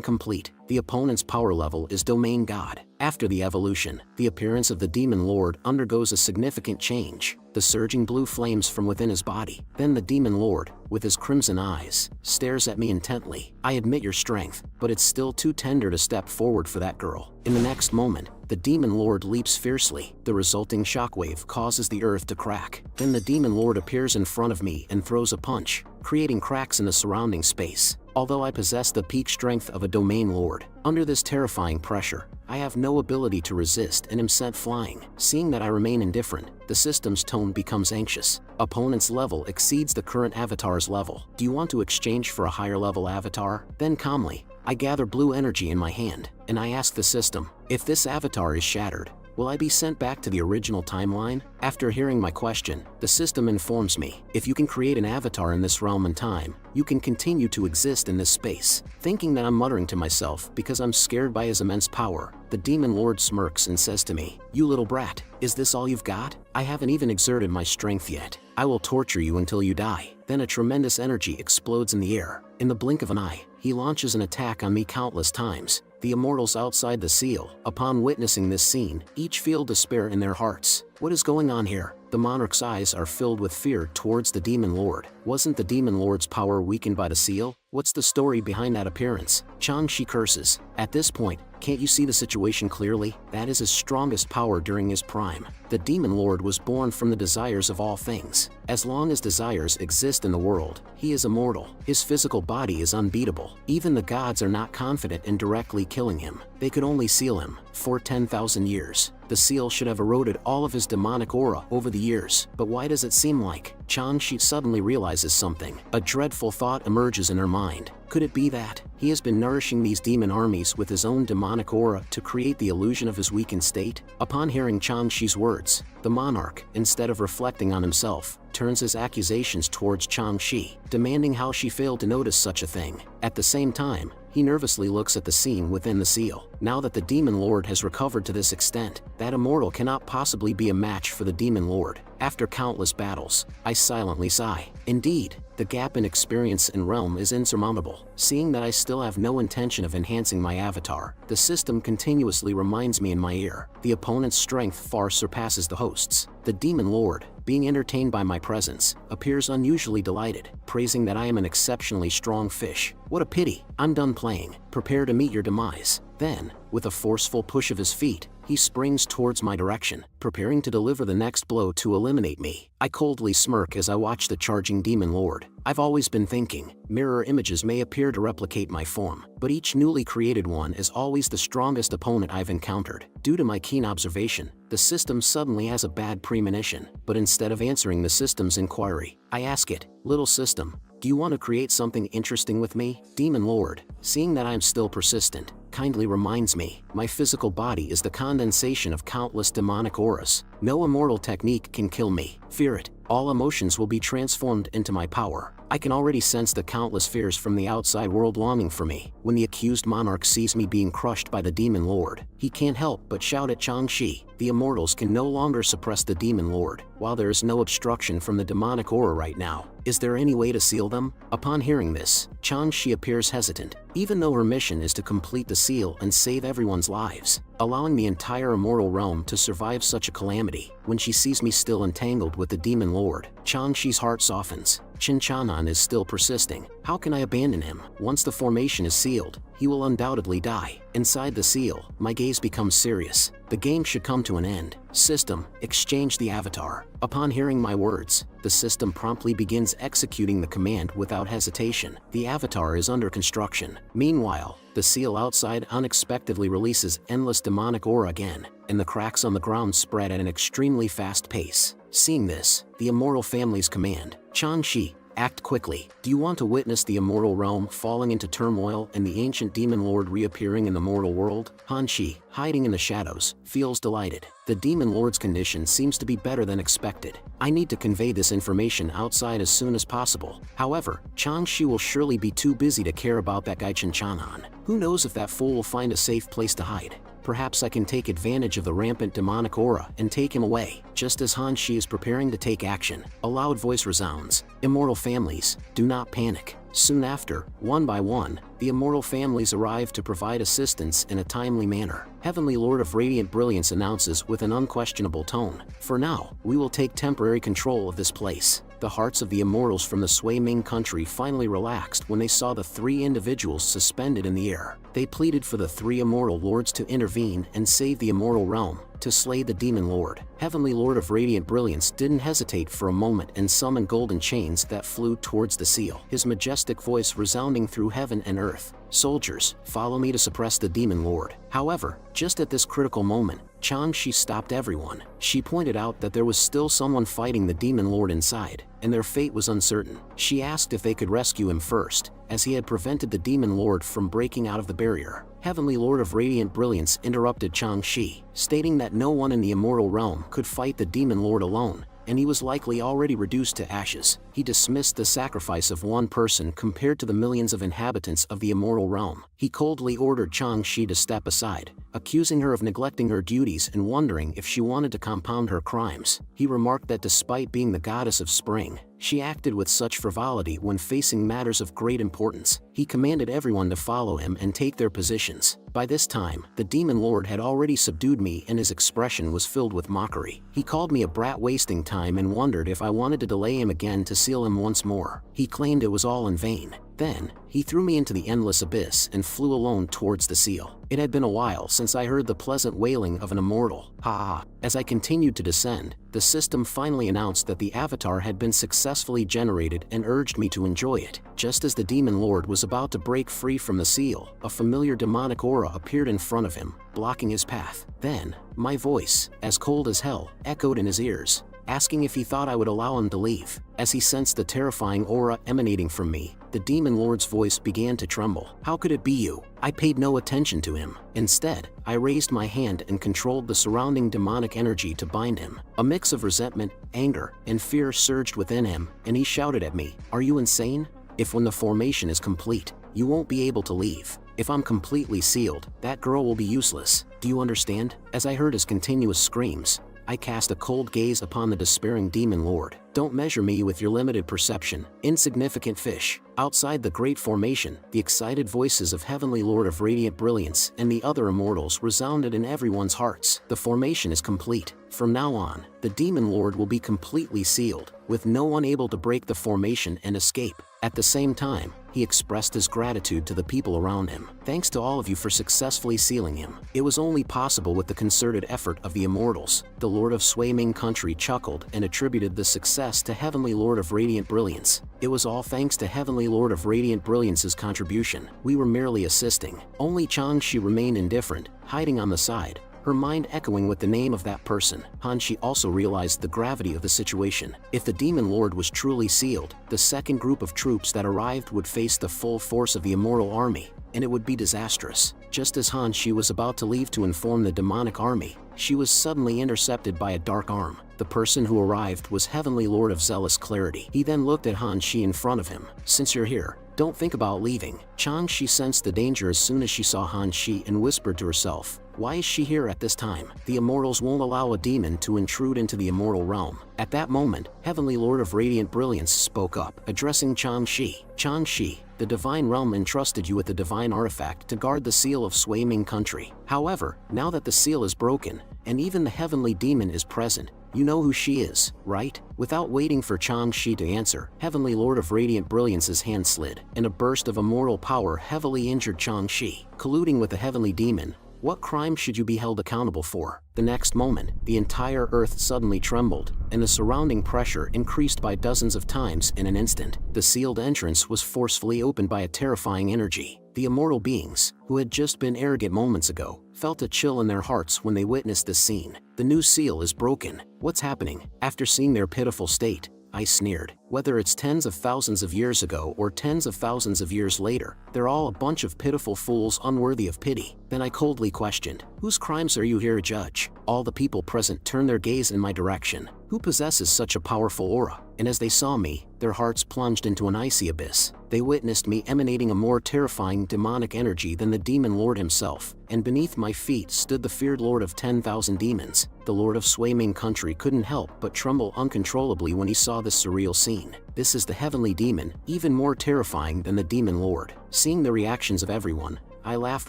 complete. The opponent's power level is Domain God. After the evolution, the appearance of the Demon Lord undergoes a significant change. The surging blue flames from within his body. Then the Demon Lord, with his crimson eyes, stares at me intently. I admit your strength, but it's still too tender to step forward for that girl. In the next moment, the Demon Lord leaps fiercely. The resulting shockwave causes the earth to crack. Then the Demon Lord appears in front of me and throws a punch, creating cracks in the surrounding space. Although I possess the peak strength of a Domain Lord, under this terrifying pressure, I have no ability to resist and am sent flying. Seeing that I remain indifferent, the system's tone becomes anxious. Opponent's level exceeds the current avatar's level. Do you want to exchange for a higher level avatar? Then calmly, I gather blue energy in my hand, and I ask the system, if this avatar is shattered, will I be sent back to the original timeline? After hearing my question, the system informs me, if you can create an avatar in this realm and time, you can continue to exist in this space. Thinking that I'm muttering to myself because I'm scared by his immense power, the Demon Lord smirks and says to me, you little brat, is this all you've got? I haven't even exerted my strength yet. I will torture you until you die. Then a tremendous energy explodes in the air. In the blink of an eye, he launches an attack on me countless times. The immortals outside the seal, upon witnessing this scene, each feel despair in their hearts. What is going on here? The monarch's eyes are filled with fear towards the Demon Lord. Wasn't the Demon Lord's power weakened by the seal? What's the story behind that appearance? Changshi curses. At this point, can't you see the situation clearly? That is his strongest power during his prime. The Demon Lord was born from the desires of all things. As long as desires exist in the world, he is immortal. His physical body is unbeatable. Even the gods are not confident in directly killing him. They could only seal him for 10,000 years. The seal should have eroded all of his demonic aura over the years. But why does it seem like Changshi suddenly realizes something? A dreadful thought emerges in her mind. Could it be that he has been nourishing these demon armies with his own demonic aura to create the illusion of his weakened state? Upon hearing Changshi's words, the monarch, instead of reflecting on himself, turns his accusations towards Changshi, demanding how she failed to notice such a thing. At the same time, he nervously looks at the scene within the seal. Now that the Demon Lord has recovered to this extent, that immortal cannot possibly be a match for the Demon Lord. After countless battles, I silently sigh. Indeed, the gap in experience and realm is insurmountable. Seeing that I still have no intention of enhancing my avatar, the system continuously reminds me in my ear, the opponent's strength far surpasses the host's. The Demon Lord, being entertained by my presence, appears unusually delighted, praising that I am an exceptionally strong fish. What a pity, I'm done playing. Prepare to meet your demise. Then, with a forceful push of his feet, he springs towards my direction, preparing to deliver the next blow to eliminate me. I coldly smirk as I watch the charging Demon Lord. I've always been thinking, mirror images may appear to replicate my form, but each newly created one is always the strongest opponent I've encountered. Due to my keen observation, the system suddenly has a bad premonition, but instead of answering the system's inquiry, I ask it, little system, do you want to create something interesting with me? Demon Lord, seeing that I am still persistent, kindly reminds me, my physical body is the condensation of countless demonic auras. No immortal technique can kill me. Fear it. All emotions will be transformed into my power. I can already sense the countless fears from the outside world longing for me. When the accused monarch sees me being crushed by the Demon Lord, he can't help but shout at Changshi. The immortals can no longer suppress the Demon Lord, while there is no obstruction from the demonic aura right now. Is there any way to seal them? Upon hearing this, Changshi appears hesitant, even though her mission is to complete the seal and save everyone's lives, allowing the entire immortal realm to survive such a calamity. When she sees me still entangled with the Demon Lord, Changshi's heart softens. Chinchanan is still persisting. How can I abandon him? Once the formation is sealed, he will undoubtedly die. Inside the seal, my gaze becomes serious. The game should come to an end. System, exchange the avatar. Upon hearing my words, the system promptly begins executing the command without hesitation. The avatar is under construction. Meanwhile, the seal outside unexpectedly releases endless demonic aura again, and the cracks on the ground spread at an extremely fast pace. Seeing this, the immortal family's command, Changshi, act quickly. Do you want to witness the immortal realm falling into turmoil and the ancient demon lord reappearing in the mortal world? Hanshi, hiding in the shadows, feels delighted. The demon lord's condition seems to be better than expected. I need to convey this information outside as soon as possible. However, Changshi will surely be too busy to care about that guy Chenchanan. Who knows if that fool will find a safe place to hide? Perhaps I can take advantage of the rampant demonic aura and take him away. Just as Hanshi is preparing to take action, a loud voice resounds. Immortal families, do not panic. Soon after, one by one, the immortal families arrive to provide assistance in a timely manner. Heavenly Lord of Radiant Brilliance announces with an unquestionable tone, "For now, we will take temporary control of this place." The hearts of the immortals from the Sui Ming country finally relaxed when they saw the three individuals suspended in the air. They pleaded for the three immortal lords to intervene and save the immortal realm, to slay the demon lord. Heavenly Lord of Radiant Brilliance didn't hesitate for a moment and summoned golden chains that flew towards the seal, his majestic voice resounding through heaven and earth. "Soldiers, follow me to suppress the demon lord." However, just at this critical moment, Changshi stopped everyone. She pointed out that there was still someone fighting the demon lord inside, and their fate was uncertain. She asked if they could rescue him first, as he had prevented the demon lord from breaking out of the barrier. Heavenly Lord of Radiant Brilliance interrupted Changshi, stating that no one in the immortal realm could fight the demon lord alone, and he was likely already reduced to ashes. He dismissed the sacrifice of one person compared to the millions of inhabitants of the immortal realm. He coldly ordered Changshi to step aside, accusing her of neglecting her duties and wondering if she wanted to compound her crimes. He remarked that despite being the goddess of spring, she acted with such frivolity when facing matters of great importance. He commanded everyone to follow him and take their positions. By this time, the demon lord had already subdued me and his expression was filled with mockery. He called me a brat wasting time and wondered if I wanted to delay him again to seal him once more. He claimed it was all in vain. Then, he threw me into the endless abyss and flew alone towards the seal. It had been a while since I heard the pleasant wailing of an immortal. Ha ha. As I continued to descend, the system finally announced that the avatar had been successfully generated and urged me to enjoy it. Just as the demon lord was about to break free from the seal, a familiar demonic aura appeared in front of him, blocking his path. Then, my voice, as cold as hell, echoed in his ears, asking if he thought I would allow him to leave. As he sensed the terrifying aura emanating from me, the demon lord's voice began to tremble. "How could it be you?" I paid no attention to him. Instead, I raised my hand and controlled the surrounding demonic energy to bind him. A mix of resentment, anger, and fear surged within him, and he shouted at me, "Are you insane? If when the formation is complete, you won't be able to leave. If I'm completely sealed, that girl will be useless. Do you understand?" As I heard his continuous screams, I cast a cold gaze upon the despairing demon lord. "Don't measure me with your limited perception, insignificant fish." Outside the great formation, the excited voices of Heavenly Lord of Radiant Brilliance and the other immortals resounded in everyone's hearts. "The formation is complete. From now on, the demon lord will be completely sealed, with no one able to break the formation and escape." At the same time, he expressed his gratitude to the people around him. "Thanks to all of you for successfully sealing him. It was only possible with the concerted effort of the immortals." The Lord of Sui Ming country chuckled and attributed the success to Heavenly Lord of Radiant Brilliance. "It was all thanks to Heavenly Lord of Radiant Brilliance's contribution. We were merely assisting." Only Changshi remained indifferent, hiding on the side, her mind echoing with the name of that person. Hanshi also realized the gravity of the situation. If the demon lord was truly sealed, the second group of troops that arrived would face the full force of the immortal army, and it would be disastrous. Just as Hanshi was about to leave to inform the demonic army, she was suddenly intercepted by a dark arm. The person who arrived was Heavenly Lord of Zealous Clarity. He then looked at Hanshi in front of him. "Since you're here, don't think about leaving." Changshi sensed the danger as soon as she saw Hanshi and whispered to herself, "Why is she here at this time? The immortals won't allow a demon to intrude into the immortal realm." At that moment, Heavenly Lord of Radiant Brilliance spoke up, addressing Changshi. "Changshi, the divine realm entrusted you with the divine artifact to guard the seal of Sui Ming country. However, now that the seal is broken, and even the heavenly demon is present, you know who she is, right?" Without waiting for Changshi to answer, Heavenly Lord of Radiant Brilliance's hand slid, and a burst of immortal power heavily injured Changshi. Colluding with the heavenly demon, What crime should you be held accountable for? The next moment, the entire earth suddenly trembled, and the surrounding pressure increased by dozens of times in an instant. The sealed entrance was forcefully opened by a terrifying energy. The immortal beings, who had just been arrogant moments ago, felt a chill in their hearts when they witnessed this scene. The new seal is broken. What's happening? After seeing their pitiful state, I sneered. Whether it's tens of thousands of years ago or tens of thousands of years later, they're all a bunch of pitiful fools unworthy of pity. Then I coldly questioned, whose crimes are you here to judge? All the people present turned their gaze in my direction. Who possesses such a powerful aura? And as they saw me, their hearts plunged into an icy abyss. They witnessed me emanating a more terrifying demonic energy than the demon lord himself, and beneath my feet stood the feared lord of 10,000 demons. The lord of Swayming country couldn't help but tremble uncontrollably when he saw this surreal scene. This is the heavenly demon, even more terrifying than the demon lord. Seeing the reactions of everyone, I laughed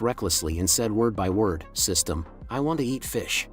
recklessly and said word by word, "System, I want to eat fish."